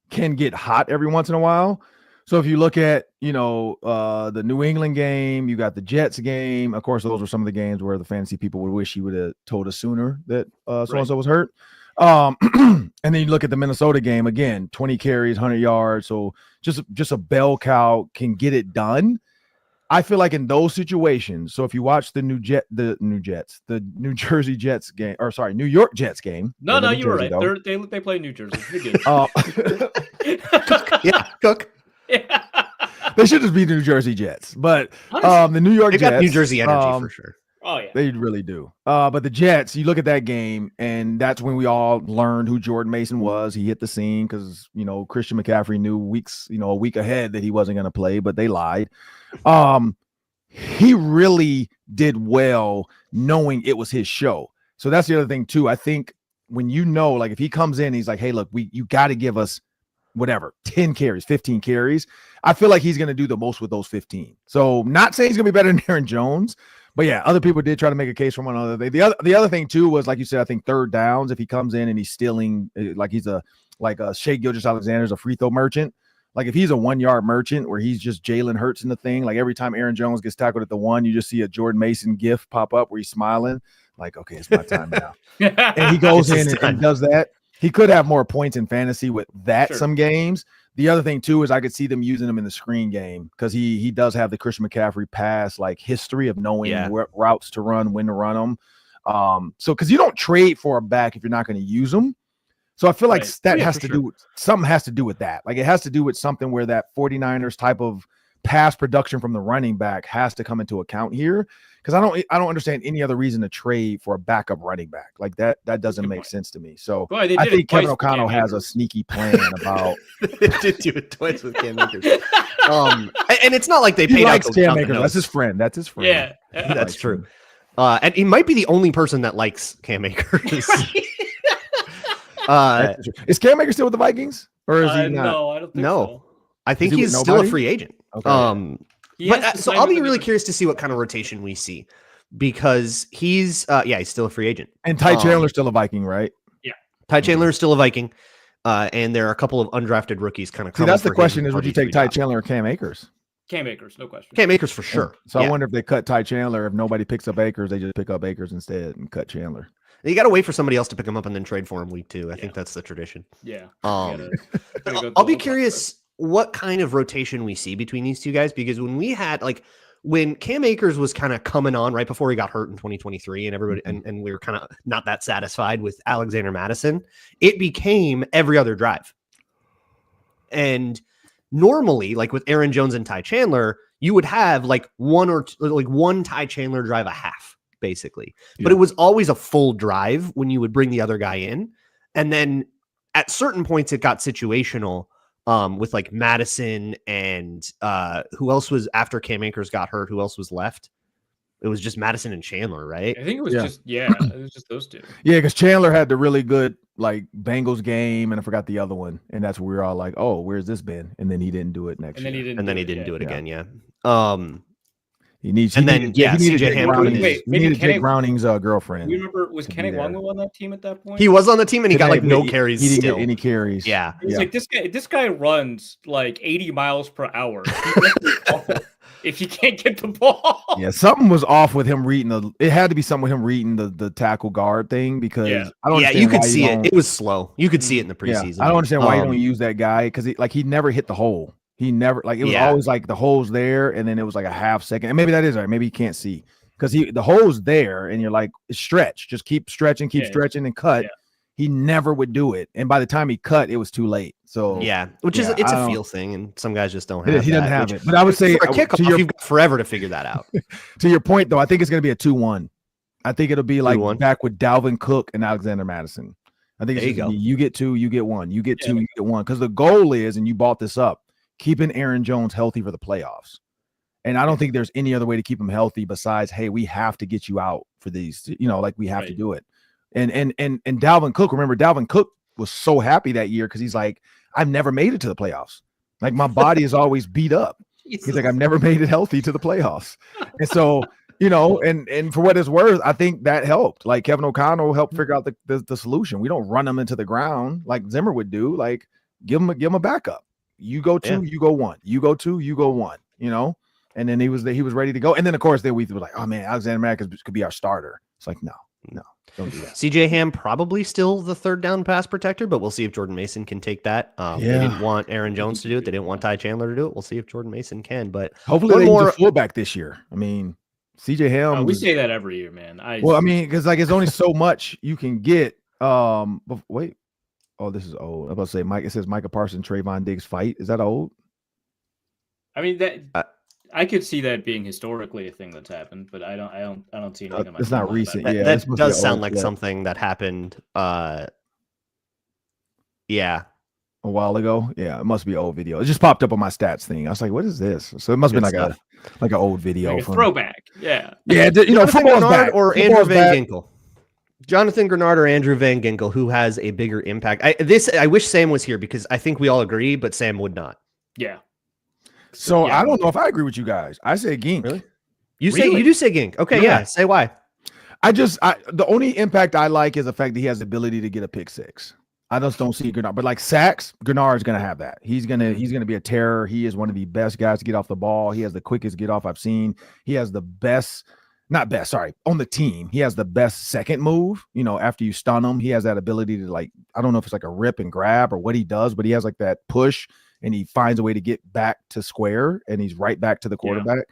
can get hot every once in a while. So if you look at, the New England game, you got the Jets game. Of course, those were some of the games where the fantasy people would wish he would have told us sooner that so-and-so was hurt. And then you look at the Minnesota game again, 20 carries, 100 yards. So just a bell cow can get it done. I feel like in those situations, so if you watch the New Jersey Jets game, or sorry, New York Jets game. No, you were right. They play New Jersey. You're good. Cook. Yeah. They should just be New Jersey Jets, but the New York Jets got New Jersey energy for sure. Oh yeah, they really do. But the Jets, you look at that game, and that's when we all learned who Jordan Mason was. He hit the scene because Christian McCaffrey knew a week ahead that he wasn't going to play, but they lied. He really did well knowing it was his show. So that's the other thing too. I think when like if he comes in, he's like, hey, look, you got to give us whatever, 10 carries, 15 carries. I feel like he's going to do the most with those 15. So not saying he's going to be better than Aaron Jones, but yeah, other people did try to make a case for one another. The other thing too was, like you said, I think 3rd downs, if he comes in and he's stealing, like he's a Shea Gilgeous-Alexander's a free throw merchant. Like if he's a 1-yard merchant where he's just Jalen Hurts in the thing, like every time Aaron Jones gets tackled at the 1, you just see a Jordan Mason gif pop up where he's smiling like, okay, it's my time now. And he goes in and does that. He could have more points in fantasy with that some games. The other thing too is I could see them using him in the screen game because he does have the Christian McCaffrey pass like history of knowing what routes to run, when to run them. So because you don't trade for a back if you're not going to use them. So I feel like that has to do something has to do with that. Like it has to do with something where that 49ers type of pass production from the running back has to come into account here. Because I don't understand any other reson to trade for a backup running back. Like that doesn't make sense to me. So I think Kevin O'Connell has a sneaky plan about. They did do it twice with Cam Akers. And it's not like they paid out Cam Akers. That's his friend. Yeah, that's true. And he might be the only person that likes Cam Akers. Is Cam Akers still with the Vikings, or is he not? No, I don't think so. I think he's still a free agent. Okay. So I'll be really curious to see what kind of rotation we see because he's still a free agent. And Ty Chandler's still a Viking, right? Yeah. Ty Chandler is still a Viking. And there are a couple of undrafted rookies kind of coming. See, that's the question: is would you take Ty Chandler or Cam Akers? Cam Akers, no question. Cam Akers for sure. So I wonder if they cut Ty Chandler. If nobody picks up Akers, they just pick up Akers instead and cut Chandler. You got to wait for somebody else to pick him up and then trade for him week 2. I think that's the tradition. Yeah. I'll be curious what kind of rotation we see between these two guys, because when we had when Cam Akers was kind of coming on right before he got hurt in 2023 and everybody and we were kind of not that satisfied with Alexander Mattison, it became every other drive. And normally, like with Aaron Jones and Ty Chandler, you would have one Ty Chandler drive a half, basically. Yeah. But it was always a full drive when you would bring the other guy in. And then at certain points, it got situational with like Madison and who else was after Cam Akers got hurt? Who else was left? It was just Madison and Chandler, right? I think it was it was just those two. Yeah, because Chandler had the really good like Bengals game, and I forgot the other one, and that's where we were all like, "Oh, where's this been?" And then he didn't do it next year. And then he didn't do it again. Yeah. He needed CJ Ham. Jake Browning's girlfriend. You remember, was Kenny Longo on that team at that point? He was on the team, and he got like no carries. He didn't get any carries. Yeah. It's like this guy runs like 80 miles per hour. If you can't get the ball. Yeah, something was off with him reading it had to be something with him reading the tackle guard thing, because I don't you could see it. It was slow. You could see it in the preseason. I don't understand why you don't use that guy, because he never hit the hole. He never it was always like the hole's there, and then it was like a half second. And maybe that is right. Maybe he can't see, because the hole's there, and you're like, stretch, just keep stretching, stretching and cut. Yeah. He never would do it, and by the time he cut, it was too late. So it's a feel thing, and some guys just don't have it. He doesn't have it. But I would say for a kickoff, you've got forever to figure that out. To your point, though, I think it's going to be a 2-1. I think it'll be like 2-1. Back with Dalvin Cook and Alexander Mattison. I think you get 2, you get 1. You get 2, you get 1. Because the goal is, and you brought this up, keeping Aaron Jones healthy for the playoffs. And I don't think there's any other way to keep him healthy besides, hey, we have to get you out for these. We have to do it. And Dalvin Cook, remember, Dalvin Cook was so happy that year because he's like, I've never made it to the playoffs. Like, my body is always beat up. He's like, I've never made it healthy to the playoffs. And so, and for what it's worth, I think that helped. Like, Kevin O'Connell helped figure out the solution. We don't run them into the ground like Zimmer would do. Like, give him a backup. You go 2, you go 1. You go 2, you go 1. And then he was ready to go. And then of course, we were like, oh man, Alexander Mattison could be our starter. It's like, no. Don't do that. CJ Ham probably still the third down pass protector, but we'll see if Jordan Mason can take that. They didn't want Aaron Jones to do it. They didn't want Ty Chandler to do it. We'll see if Jordan Mason can. But hopefully they use a fullback this year. I mean, CJ Ham. We say that every year, man. Because it's only so much you can get. Wait. Oh, this is old. I'm about to say Mike. It says Micah Parsons, Trayvon Diggs fight. Is that old? I mean that. I could see that being historically a thing that's happened, but I don't see anything. It's not recent. That does sound like something that happened. A while ago. Yeah, it must be an old video. It just popped up on my stats thing. I was like, "What is this?" So it must have been like an old video, like a throwback. Yeah. Football's back. Or Andrew Van Ginkel. Jonathan Grenard or Andrew Van Ginkel, who has a bigger impact? I wish Sam was here, because I think we all agree, but Sam would not. Yeah. So I don't know if I agree with you guys. I say Gink. Really? You do say Gink. Okay, yeah. Say why. The only impact I like is the fact that he has the ability to get a pick six. I just don't see Grenard. But like sacks, Grenard's gonna have that. He's gonna be a terror. He is one of the best guys to get off the ball. He has the quickest get off I've seen. He has the best, on the team. He has the best second move. After you stun him, he has that ability to, like, I don't know if it's like a rip and grab or what he does, but he has like that push. And he finds a way to get back to square, and he's right back to the quarterback. Yeah.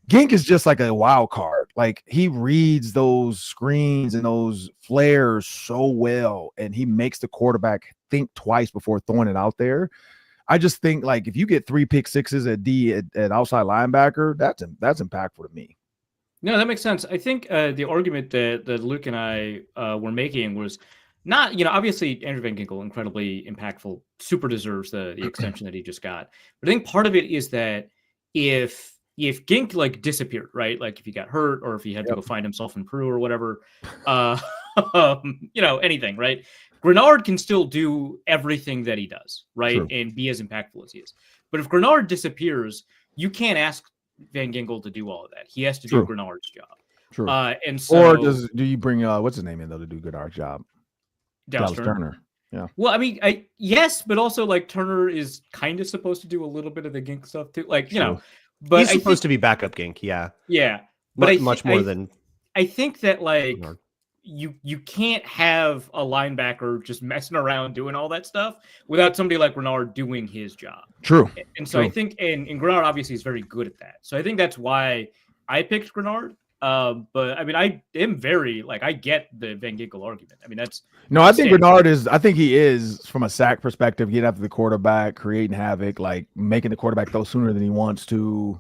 Gink is just like a wild card. Like, he reads those screens and those flares so well, and he makes the quarterback think twice before throwing it out there. I just think, like, if you get 3 pick sixes at outside linebacker, that's impactful to me. No, that makes sense. I think the argument that Luke and I were making was not, obviously Andrew Van Ginkel, incredibly impactful, super deserves the extension that he just got. But I think part of it is that if Gink like disappeared, right? Like if he got hurt or if he had to go find himself in Peru or whatever, anything, right? Grenard can still do everything that he does, right? True. And be as impactful as he is. But if Grenard disappears, you can't ask Van Ginkel to do all of that. He has to do Grenard's job. True. And so, or do you bring what's his name in though to do Grenard's job? Dallas Turner. Yeah. Well, I mean, yes, but also like Turner is kind of supposed to do a little bit of the Gink stuff too. Like, you know, but he's supposed to be backup Gink. Yeah. Yeah. But much more than I think that like you can't have a linebacker just messing around doing all that stuff without somebody like Grenard doing his job. True. And so I think, and Grenard obviously is very good at that. So I think that's why I picked Grenard. But I mean, I am very like, I get the Van Ginkel argument. I mean, I think Grenard is, I think he is from a sack perspective, getting after the quarterback, creating havoc, like making the quarterback throw sooner than he wants to.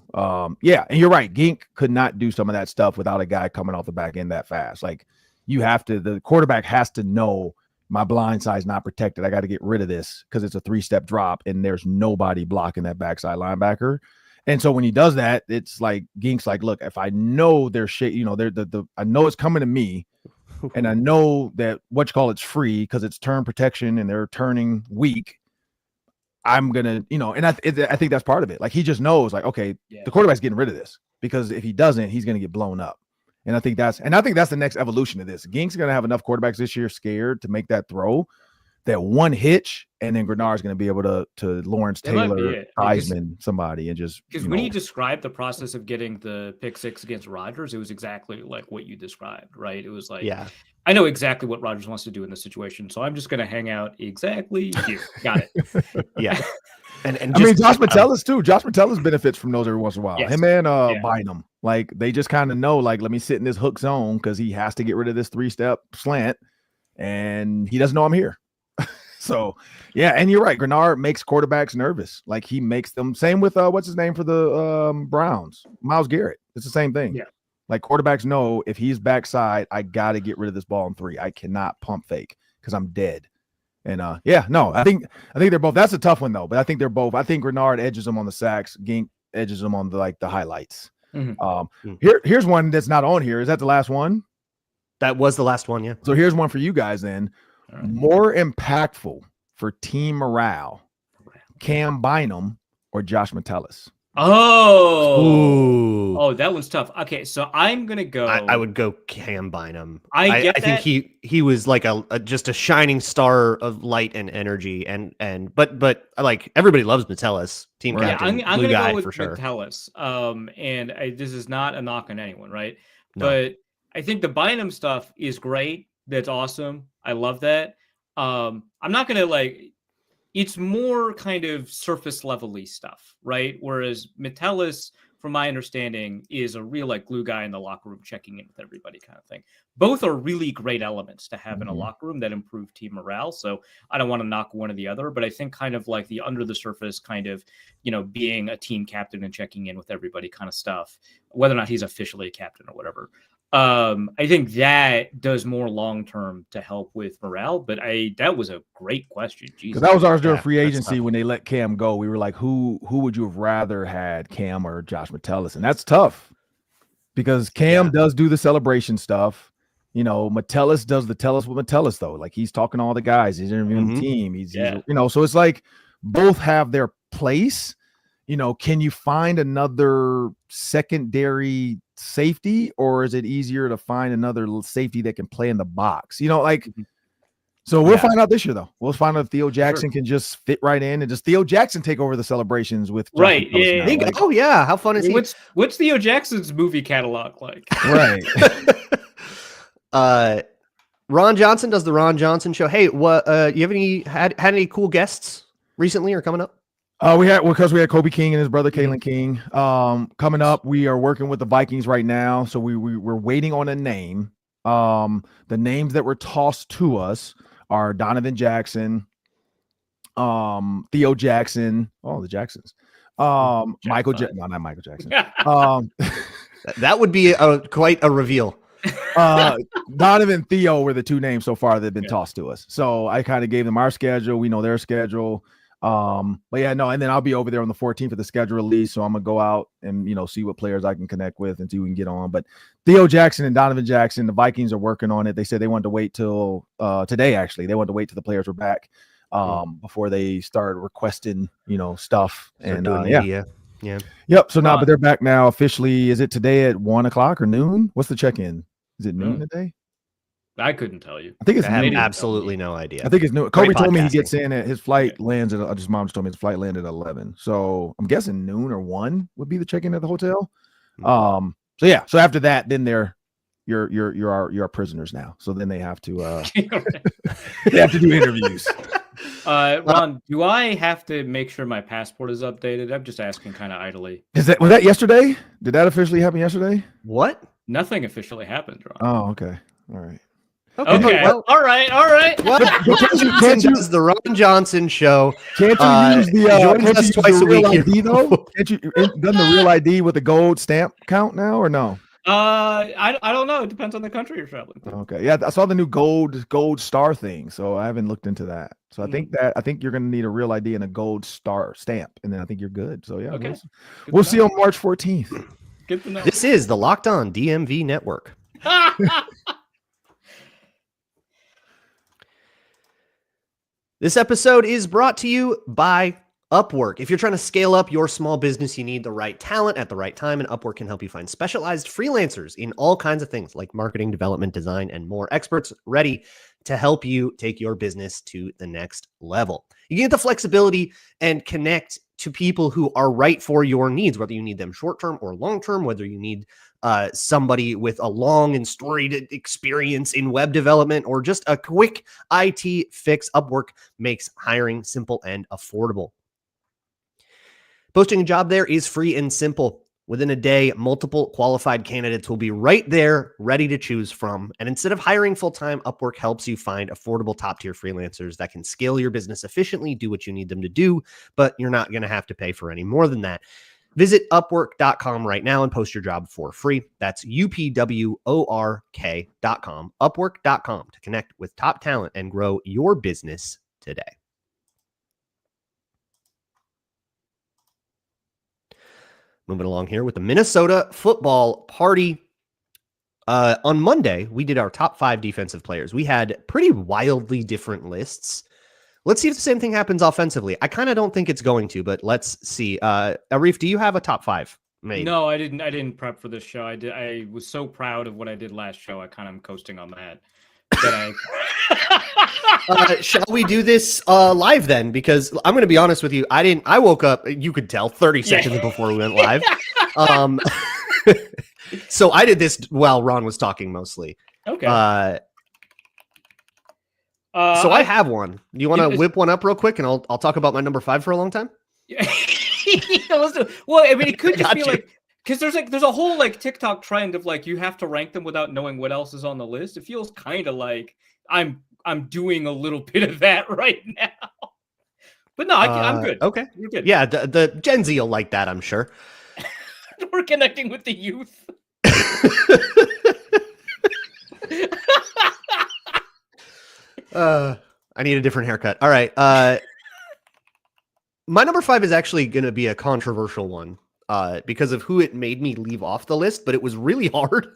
Yeah. And you're right. Gink could not do some of that stuff without a guy coming off the back end that fast. Like the quarterback has to know my blind side is not protected. I got to get rid of this because it's a 3-step drop and there's nobody blocking that backside linebacker. And so when he does that, it's like Gink's like, look, if I know they're shit, I know it's coming to me, and I know that it's free because it's turn protection and they're turning weak. I'm gonna, and I think that's part of it. Like he just knows, like, okay, the quarterback's getting rid of this because if he doesn't, he's gonna get blown up. And I think that's the next evolution of this. Gink's gonna have enough quarterbacks this year scared to make that throw. That one hitch, and then Grenard's going to be able to Lawrence Taylor, Heisman, somebody, and just because when he described the process of getting the pick 6 against Rodgers, it was exactly like what you described, right? It was like, I know exactly what Rodgers wants to do in this situation, so I'm just going to hang out exactly here. Got it. Yeah. And I mean, Josh Metellus too. Josh Metellus benefits from those every once in a while. Yes. Him and Bynum, like they just kind of know, like, let me sit in this hook zone because he has to get rid of this 3-step slant, and he doesn't know I'm here. So, yeah, and you're right. Grenard makes quarterbacks nervous. Like he makes them. Same with what's his name for the Browns, Myles Garrett. It's the same thing. Yeah, like quarterbacks know if he's backside, I got to get rid of this ball in 3. I cannot pump fake because I'm dead. And I think they're both. That's a tough one though. But I think they're both. I think Grenard edges them on the sacks. Gink edges them on the highlights. Mm-hmm. Here's one that's not on here. Is that the last one? That was the last one. Yeah. So here's one for you guys then. More impactful for team morale, Cam Bynum or Josh Metellus? Oh, that one's tough. Okay, so I'm gonna go. I would go Cam Bynum. I think he was like just a shining star of light and energy, but like everybody loves Metellus, team captain, I'm blue gonna guy go with for sure. Metellus. This is not a knock on anyone, right? No. But I think the Bynum stuff is great. That's awesome. I love that. I'm not gonna it's more kind of surface level-y stuff, right? Whereas Metellus, from my understanding, is a real glue guy in the locker room, checking in with everybody kind of thing. Both are really great elements to have in a locker room that improve team morale. So I don't want to knock one or the other, but I think kind of like the under the surface kind of, being a team captain and checking in with everybody kind of stuff, whether or not he's officially a captain or whatever. I think that does more long-term to help with morale, but that was a great question. Jesus. That was ours during free agency when they let Cam go. We were like, who would you have rather had, Cam or Josh Metellus? And that's tough because Cam does do the celebration stuff. Metellus does the tell us with Metellus though. Like he's talking to all the guys, he's interviewing the team. He's so it's like both have their place. Can you find another secondary safety, or is it easier to find another safety that can play in the box? So we'll find out this year though. We'll find out if Theo Jackson can just fit right in, and does Theo Jackson take over the celebrations with right? Yeah. How fun is he? What's Theo Jackson's movie catalog like? Right. Ron Johnson does the Ron Johnson show. Hey, what you have had any cool guests recently or coming up? We had Kobe King and his brother Kalen King. Coming up, we are working with the Vikings right now, so we're waiting on a name. The names that were tossed to us are Donovan Jackson, Theo Jackson, the Jacksons, not Michael Jackson. That would be quite a reveal. Donovan, Theo were the 2 names so far that have been tossed to us. So I kind of gave them our schedule. We know their schedule. And then I'll be over there on the 14th for the schedule release. So I'm gonna go out and see what players I can connect with and see who we can get on. But Theo Jackson and Donovan Jackson, the Vikings are working on it. They said they wanted to wait till today. Actually, they wanted to wait till the players were back before they started requesting stuff. And yep. So now, but they're back now officially. Is it today at 1:00 or noon? What's the check-in? Is it noon today? I couldn't tell you. I think it's I have absolutely no idea. I think it's new. Kobe told me he gets in at his flight lands at. His mom told me his flight landed at 11. So I'm guessing noon or 1 would be the check-in at the hotel. So yeah. So after that, then you're prisoners now. So then they have to they have to do interviews. Ron, do I have to make sure my passport is updated? I'm just asking kind of idly. Was that yesterday? Did that officially happen yesterday? What? Nothing officially happened, Ron. Oh, okay. All right. Okay. Well, all right. Well, can't use the Ron Johnson show. Can't you use the joins us twice a week ID though? Can't you doesn't the real ID with the gold stamp count now or no? I don't know. It depends on the country you're traveling to. Okay. Yeah, I saw the new gold star thing, so I haven't looked into that. So I think you're gonna need a real ID and a gold star stamp, and then I think you're good. So yeah, okay. We'll see on March 14th. Good to know. This is the Locked On DMV Network. This episode is brought to you by Upwork. If you're trying to scale up your small business, you need the right talent at the right time, and Upwork can help you find specialized freelancers in all kinds of things like marketing, development, design, and more. Experts ready to help you take your business to the next level. You get the flexibility and connect to people who are right for your needs, whether you need them short-term or long-term, whether you need somebody with a long and storied experience in web development or just a quick IT fix. Upwork makes hiring simple and affordable. Posting a job there is free and simple. Within a day, multiple qualified candidates will be right there, ready to choose from. And instead of hiring full-time, Upwork helps you find affordable top-tier freelancers that can scale your business efficiently, do what you need them to do, but you're not going to have to pay for any more than that. Visit Upwork.com right now and post your job for free. That's UPWORK.com, Upwork.com to connect with top talent and grow your business today. Moving along here with the Minnesota football party. On Monday, we did our top 5 defensive players. We had pretty wildly different lists. Let's see if the same thing happens offensively. I kind of don't think it's going to, but let's see. Arif, do you have a top 5 made? No, I didn't prep for this show. I was so proud of what I did last show. I kind of am coasting on that. Shall we do this live then? Because I'm going to be honest with you. I woke up, you could tell 30 seconds before we went live. So I did this while Ron was talking mostly. Okay. So I have one. Do you want to whip one up real quick, and I'll talk about my number 5 for a long time? Yeah, let's do it. Well, I mean, it could just be like, because there's a whole like TikTok trend of like you have to rank them without knowing what else is on the list. It feels kind of like I'm doing a little bit of that right now. But no, I'm good. Okay, you're good. Yeah, the Gen Z will like that, I'm sure. We're connecting with the youth. I need a different haircut. All right. My number 5 is actually going to be a controversial one because of who it made me leave off the list, but it was really hard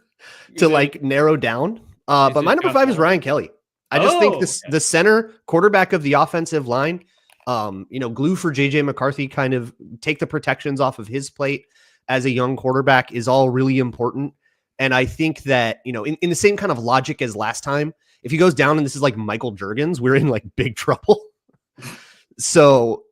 to like narrow down. But my number 5 is Ryan Kelly. I just think the center quarterback of the offensive line, glue for JJ McCarthy, kind of take the protections off of his plate as a young quarterback is all really important. And I think that, in the same kind of logic as last time, if he goes down and this is like Michael Juergens, we're in like big trouble. So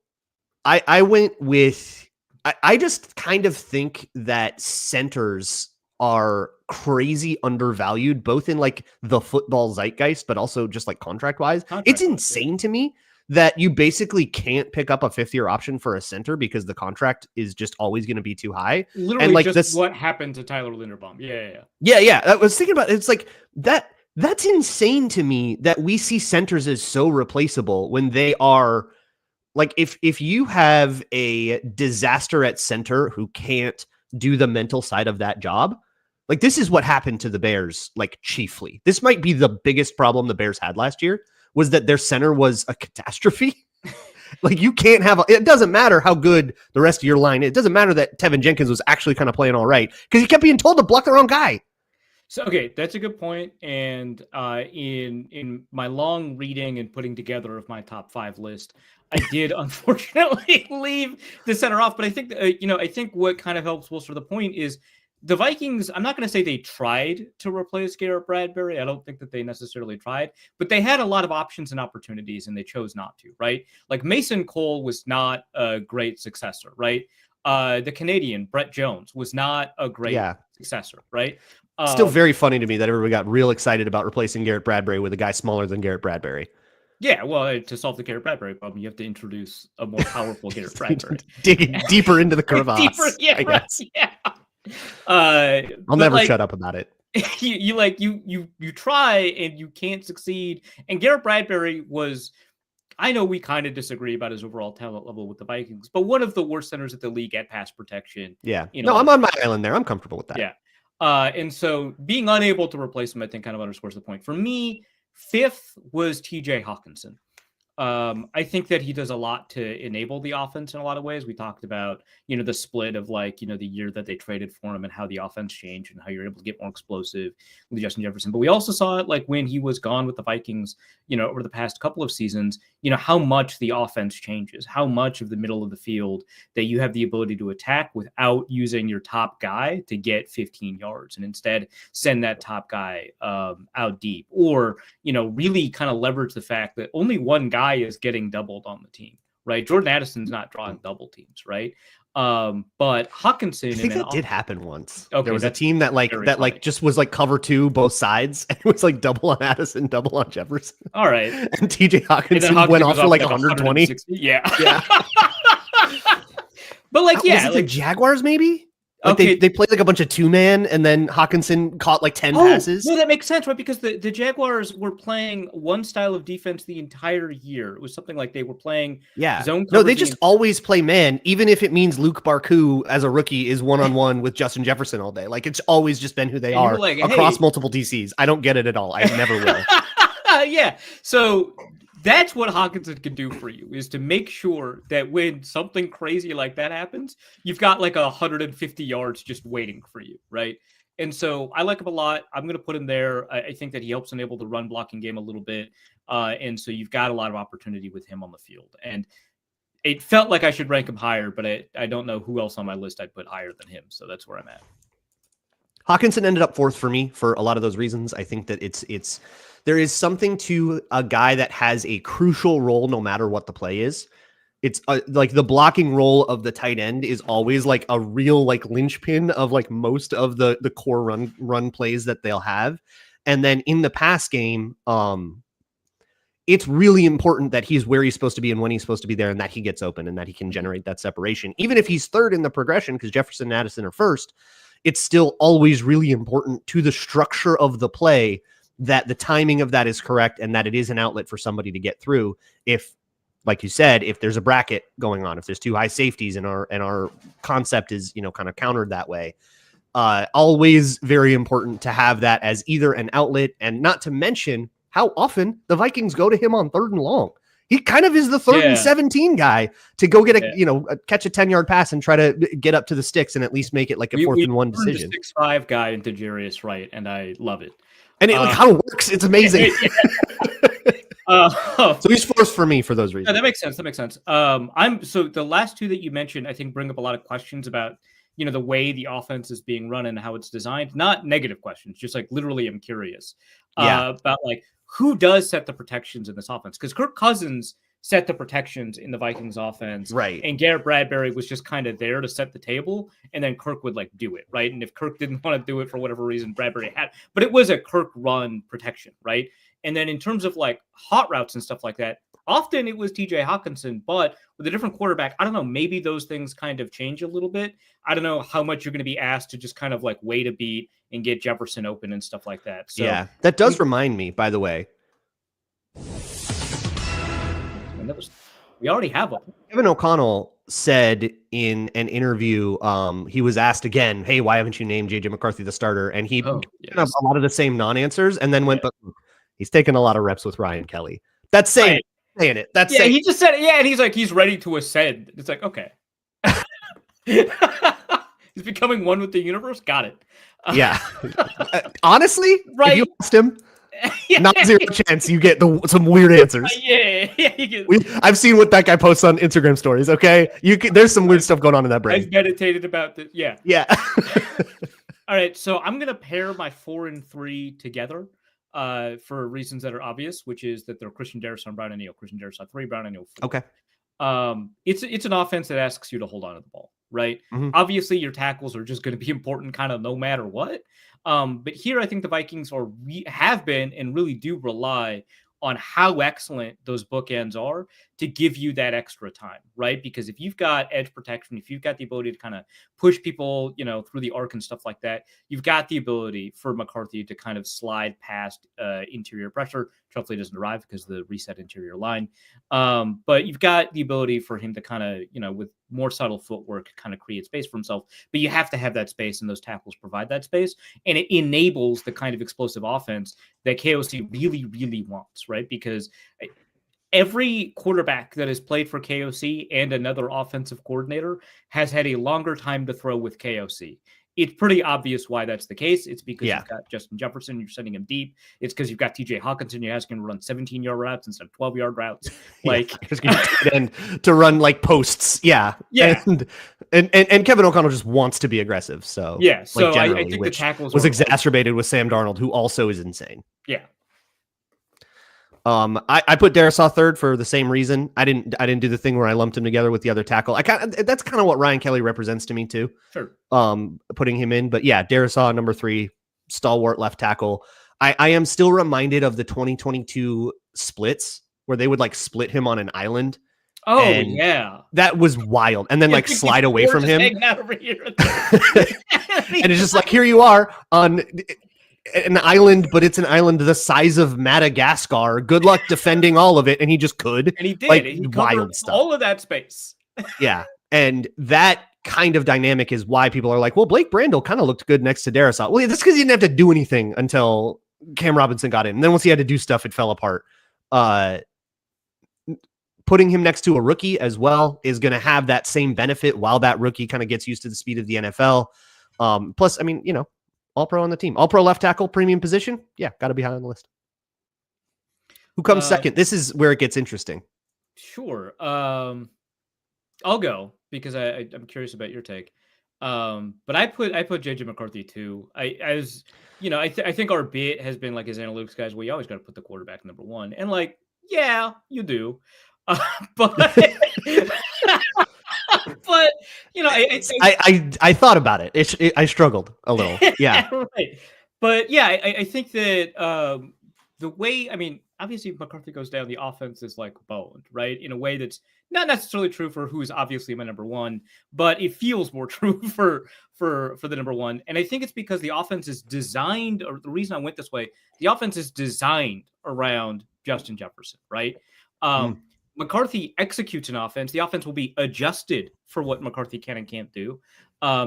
I went with, I just kind of think that centers are crazy undervalued, both in like the football zeitgeist, but also just like contract wise. It's insane to me that you basically can't pick up a 5th-year option for a center because the contract is just always going to be too high. Literally, and like just what happened to Tyler Linderbaum. Yeah. I was thinking about it. It's like that. That's insane to me that we see centers as so replaceable when they are like, if you have a disaster at center who can't do the mental side of that job, like this is what happened to the Bears, like chiefly. This might be the biggest problem the Bears had last year was that their center was a catastrophe. Like you can't have, it doesn't matter how good the rest of your line is. It doesn't matter that Tevin Jenkins was actually kind of playing all right because he kept being told to block the wrong guy. So, okay, that's a good point. And in my long reading and putting together of my top 5 list, I did unfortunately leave the center off. But I think, I think what kind of helps bolster the point is the Vikings, I'm not going to say they tried to replace Garrett Bradbury. I don't think that they necessarily tried, but they had a lot of options and opportunities and they chose not to, right? Like Mason Cole was not a great successor, right? The Canadian, Brett Jones, was not a great successor, right? Still very funny to me that everybody got real excited about replacing Garrett Bradbury with a guy smaller than Garrett Bradbury. Yeah, well, to solve the Garrett Bradbury problem, you have to introduce a more powerful Garrett Bradbury. Digging deeper into the crevasse. Yeah. I'll never shut up about it. You try and you can't succeed. And Garrett Bradbury was, I know we kind of disagree about his overall talent level with the Vikings, but one of the worst centers at the league at pass protection. Yeah. No, I'm on my island there. I'm comfortable with that. Yeah. And so being unable to replace him, I think, kind of underscores the point. For me, fifth was TJ Hawkinson. I think that he does a lot to enable the offense in a lot of ways. We talked about, the split of the year that they traded for him and how the offense changed and how you're able to get more explosive with Justin Jefferson. But we also saw it when he was gone with the Vikings, over the past couple of seasons, how much the offense changes, how much of the middle of the field that you have the ability to attack without using your top guy to get 15 yards and instead send that top guy out deep or, really kind of leverage the fact that only one guy is getting doubled on the team, right? Jordan Addison's not drawing double teams, right? But Hawkinson, I think that did happen once. Okay, there was a team that just was cover two both sides, and it was double on Addison, double on Jefferson. All right, and TJ Hawkinson went off for 120. Yeah. But the Jaguars maybe. They played a bunch of 2-man, and then Hawkinson caught 10 passes. No, that makes sense, right? Because the Jaguars were playing one style of defense the entire year. It was something like they were playing zone coverage. No, they just always play man, even if it means Luke Barku as a rookie is one-on-one with Justin Jefferson all day. It's always just been who they are across multiple DCs. I don't get it at all. I never will. Yeah. So that's what Hawkinson can do for you, is to make sure that when something crazy like that happens, you've got 150 yards just waiting for you, right? And so I like him a lot. I'm going to put him there. I think that he helps enable the run blocking game a little bit. And so you've got a lot of opportunity with him on the field. And it felt like I should rank him higher, but I don't know who else on my list I'd put higher than him. So that's where I'm at. Hawkinson ended up fourth for me for a lot of those reasons. I think that there is something to a guy that has a crucial role no matter what the play is. It's the blocking role of the tight end is always a real linchpin of most of the core run plays that they'll have. And then in the pass game, it's really important that he's where he's supposed to be and when he's supposed to be there and that he gets open and that he can generate that separation. Even if he's third in the progression, because Jefferson and Addison are first, it's still always really important to the structure of the play that the timing of that is correct and that it is an outlet for somebody to get through. If, like you said, if there's a bracket going on, if there's two high safeties and our concept is, kind of countered that way, always very important to have that as either an outlet, and not to mention how often the Vikings go to him on 3rd and long. He kind of is the 3rd and 17 guy to go get catch a 10-yard pass and try to get up to the sticks and at least make it a 4th and 1 decision. 6'5" guy into Jarius Wright, and I love it. And it how it works, it's amazing. So he's fourth for me for those reasons. Yeah, that makes sense. So the last two that you mentioned, I think, bring up a lot of questions about the way the offense is being run and how it's designed. Not negative questions, just literally, I'm curious about who does set the protections in this offense, because Kirk Cousins set the protections in the Vikings offense. Right. And Garrett Bradbury was just kind of there to set the table, and then Kirk would do it. Right. And if Kirk didn't want to do it for whatever reason, Bradbury had, but it was a Kirk run protection. Right. And then in terms of hot routes and stuff like that, often it was TJ Hawkinson, but with a different quarterback, I don't know, maybe those things kind of change a little bit. I don't know how much you're going to be asked to just kind of wait a beat and get Jefferson open and stuff like that. So yeah, that does remind me, by the way. We already have one. Kevin O'Connell said in an interview, he was asked again, hey, why haven't you named JJ McCarthy the starter? And he a lot of the same non-answers and then went, but he's taken a lot of reps with Ryan Kelly. That's saying it. That's saying he just said it. Yeah, and he's ready to ascend. It's okay. He's becoming one with the universe. Got it. Yeah. Honestly, right. If you asked him, not zero chance you get some weird answers. I've seen what that guy posts on Instagram stories. Okay, there's some weird stuff going on in that brain. I've meditated about this. Yeah. All right, so I'm going to pair my 4 and 3 together for reasons that are obvious, which is that they're Christian Darrisaw, Braun and Neal. Christian Darrisaw 3, Braun and Neal 4. Okay. It's an offense that asks you to hold on to the ball, right? Mm-hmm. Obviously, your tackles are just going to be important kind of no matter what. But here, I think the Vikings have been and really do rely on how excellent those bookends are to give you that extra time, right? Because if you've got edge protection, if you've got the ability to kind of push people, through the arc and stuff like that, you've got the ability for McCarthy to kind of slide past interior pressure. Hopefully doesn't arrive because of the reset interior line. But you've got the ability for him to kind of, with more subtle footwork, kind of create space for himself. But you have to have that space, and those tackles provide that space. And it enables the kind of explosive offense that KOC really, really wants, right? Because every quarterback that has played for KOC and another offensive coordinator has had a longer time to throw with KOC. It's pretty obvious why that's the case. It's because you've got Justin Jefferson, you're sending him deep. It's because you've got TJ Hawkinson, you're asking him to run 17-yard routes instead of 12-yard routes. And to run like posts. Yeah. And Kevin O'Connell just wants to be aggressive. So so I think the tackles was exacerbated with Sam Darnold, who also is insane. Yeah. I put Darrisaw third for the same reason. I didn't do the thing where I lumped him together with the other tackle. That's kind of what Ryan Kelly represents to me too. Sure. Putting him in, but yeah, Darrisaw number 3, stalwart left tackle. I am still reminded of the 2022 splits where they would like split him on an island. Oh yeah, that was wild. And then like slide away from him. Over here. And it's just like, here you are on an island, but it's an island the size of Madagascar. Good luck defending all of it. And he just could. And he did. Like, he wild stuff. All of that space. Yeah. And that kind of dynamic is why people are like, well, Blake Brandel kind of looked good next to Darrisaw. Well, that's because he didn't have to do anything until Cam Robinson got in. And then once he had to do stuff, it fell apart. Putting him next to a rookie as well is going to have that same benefit while that rookie kind of gets used to the speed of the NFL. Plus, I mean, all pro on the team, all pro left tackle, premium position. Yeah. Got to be high on the list. Who comes second? This is where it gets interesting. Sure. I'll go because I'm curious about your take. But I put JJ McCarthy too. I think our bit has been like as analytics guys, well, you always got to put the quarterback number 1. And like, yeah, you do. But but I thought about it. I struggled a little. Yeah. Right. But yeah, I think that the way, I mean, obviously if McCarthy goes down, the offense is like boned, right? In a way that's not necessarily true for who is obviously my number 1, but it feels more true for the number 1. And I think it's because the offense is designed, or the reason I went this way, the offense is designed around Justin Jefferson, right? McCarthy executes an offense. The offense will be adjusted for what McCarthy can and can't do.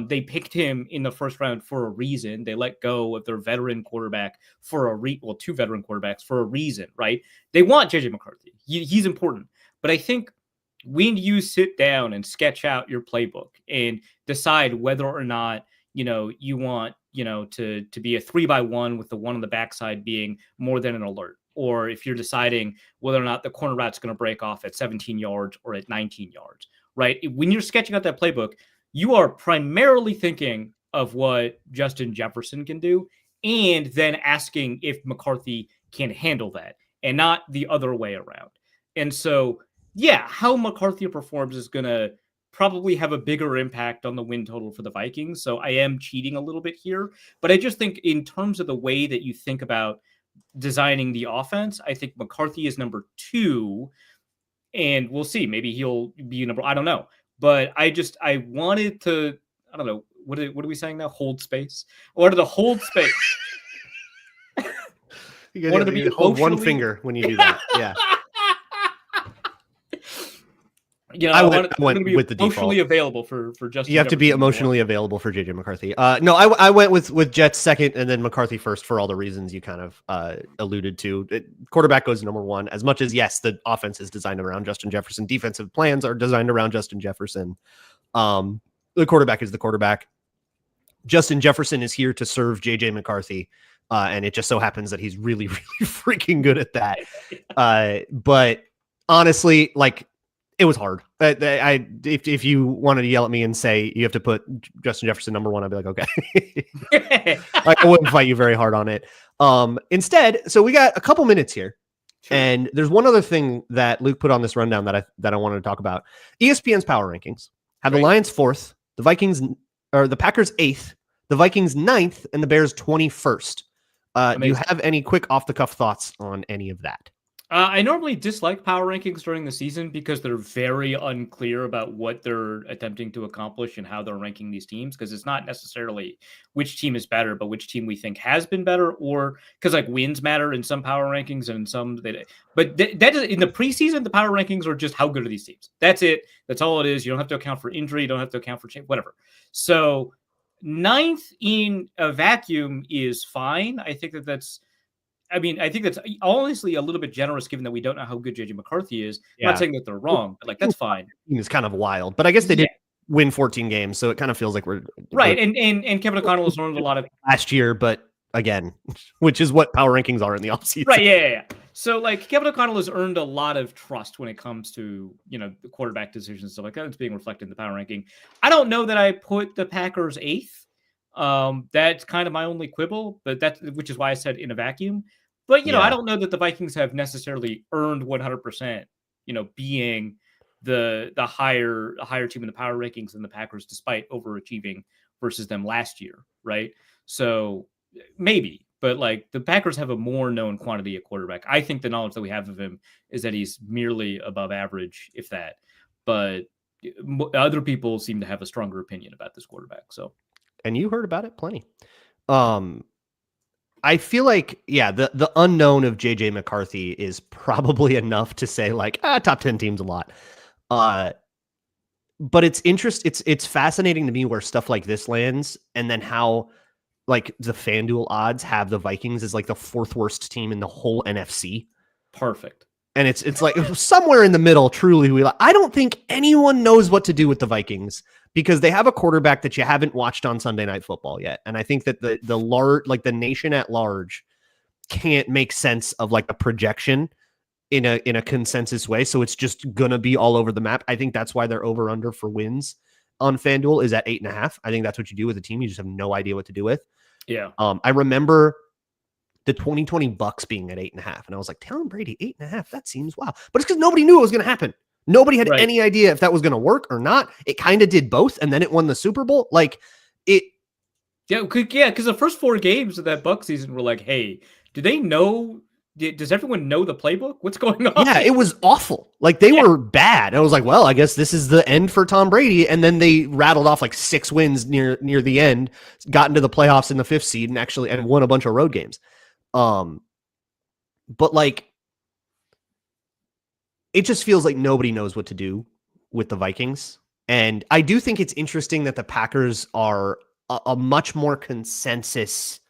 They picked him in the first round for a reason. They let go of their veteran quarterback for two veteran quarterbacks for a reason, right? They want JJ McCarthy. He's important. But I think when you sit down and sketch out your playbook and decide whether or not, you want, to be a 3-by-1 with the one on the backside being more than an alert, or if you're deciding whether or not the corner route's going to break off at 17 yards or at 19 yards, right? When you're sketching out that playbook, you are primarily thinking of what Justin Jefferson can do and then asking if McCarthy can handle that and not the other way around. And so, yeah, how McCarthy performs is going to probably have a bigger impact on the win total for the Vikings. So I am cheating a little bit here, but I just think in terms of the way that you think about designing the offense, I think McCarthy is number 2, and we'll see. Maybe he'll be number, I don't know. But I wanted to, I don't know, what are we saying now? Hold space? What are the hold space? You gotta be hold one finger when you do that. Yeah. I went with the emotionally default. Available for Justin. You have to be emotionally available for JJ McCarthy. No, I went with Jets second and then McCarthy first for all the reasons you kind of alluded to. Quarterback goes number 1. As much as yes, the offense is designed around Justin Jefferson. Defensive plans are designed around Justin Jefferson. The quarterback is the quarterback. Justin Jefferson is here to serve JJ McCarthy, and it just so happens that he's really, really freaking good at that. But honestly, like, It was hard. If you wanted to yell at me and say you have to put Justin Jefferson number 1, I'd be like, okay. I wouldn't fight you very hard on it. Instead, so we got a couple minutes here. Sure. And there's one other thing that Luke put on this rundown that I wanted to talk about. ESPN's Power Rankings have the Lions 4th, the Vikings or the Packers 8th, the Vikings 9th, and the Bears 21st. Do you have any quick off the cuff thoughts on any of that? I normally dislike power rankings during the season because they're very unclear about what they're attempting to accomplish and how they're ranking these teams, because it's not necessarily which team is better, but which team we think has been better, or because like wins matter in some power rankings and in some they. But that is, in the preseason, the power rankings are just how good are these teams. That's it. That's all it is. You don't have to account for injury. You don't have to account for change, whatever. So 9th in a vacuum is fine. I think that's honestly a little bit generous given that we don't know how good JJ McCarthy is. Yeah. I'm not saying that they're wrong, but like that's fine. It's kind of wild, but I guess they did win 14 games, so it kind of feels like we're right. And Kevin O'Connell has learned a lot of last year, but again, which is what power rankings are in the offseason. Right. Yeah. So like Kevin O'Connell has earned a lot of trust when it comes to, the quarterback decisions and stuff like that. It's being reflected in the power ranking. I don't know that I put the Packers 8th. That's kind of my only quibble, but which is why I said in a vacuum. But, I don't know that the Vikings have necessarily earned 100%, being the higher team in the power rankings than the Packers, despite overachieving versus them last year, right? So maybe, but like the Packers have a more known quantity at quarterback. I think the knowledge that we have of him is that he's merely above average, if that. But other people seem to have a stronger opinion about this quarterback. So, and you heard about it plenty. I feel like, the unknown of JJ McCarthy is probably enough to say like, top 10 teams a lot. But it's fascinating to me where stuff like this lands, and then how like the FanDuel odds have the Vikings as like the 4th worst team in the whole NFC. Perfect. And it's like somewhere in the middle, truly. I don't think anyone knows what to do with the Vikings because they have a quarterback that you haven't watched on Sunday Night Football yet. And I think that the nation at large can't make sense of like a projection in a consensus way. So it's just going to be all over the map. I think that's why their over under for wins on FanDuel is at 8.5. I think that's what you do with a team you just have no idea what to do with. Yeah. I remember the 2020 Bucks being at 8.5. And I was like, Tom Brady, 8.5. That seems wild. But it's because nobody knew it was going to happen. Nobody had any idea if that was going to work or not. It kind of did both. And then it won the Super Bowl. Like it. Yeah. Because the first 4 games of that Bucs season were like, hey, do they know? Does everyone know the playbook? What's going on? Yeah, it was awful. Like they were bad. I was like, well, I guess this is the end for Tom Brady. And then they rattled off like 6 wins near the end, got into the playoffs in the 5th seed and won a bunch of road games. But like, it just feels like nobody knows what to do with the Vikings. And I do think it's interesting that the Packers are a much more consensus.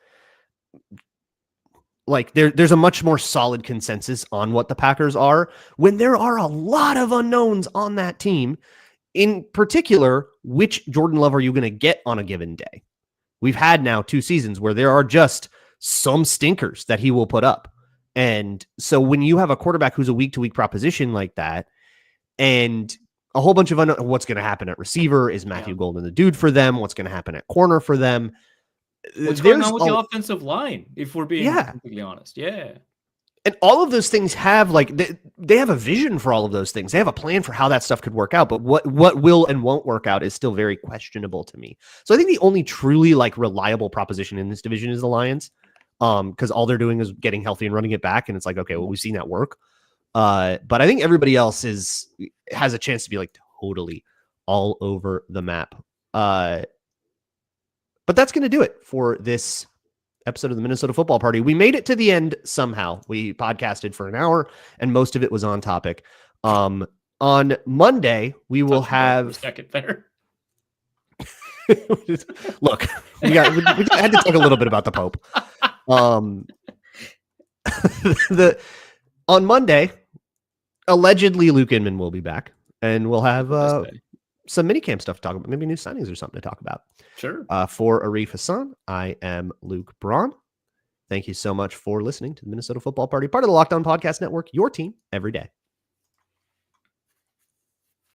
Like there's a much more solid consensus on what the Packers are when there are a lot of unknowns on that team. In particular, which Jordan Love are you going to get on a given day? We've had now 2 seasons where there are just some stinkers that he will put up. And so when you have a quarterback who's a week-to-week proposition like that, and a whole bunch of what's going to happen at receiver, is Matthew Golden the dude for them? What's going to happen at corner for them? What's going on with the offensive line, if we're being completely honest? Yeah. And all of those things have like, they have a vision for all of those things. They have a plan for how that stuff could work out, but what will and won't work out is still very questionable to me. So I think the only truly like reliable proposition in this division is the Lions. Because all they're doing is getting healthy and running it back. And it's like, okay, well, we've seen that work. But I think everybody else has a chance to be like totally all over the map. But that's going to do it for this episode of the Minnesota Football Party. We made it to the end somehow. We podcasted for an hour and most of it was on topic. On Monday, we will have second there. Look, we had to talk a little bit about the Pope. On Monday, allegedly Luke Inman will be back, and we'll have some minicamp stuff to talk about, maybe new signings or something to talk about. Sure. For Arif Hasan, I am Luke Braun. Thank you so much for listening to the Minnesota Football Party, part of the Locked On Podcast Network, your team every day.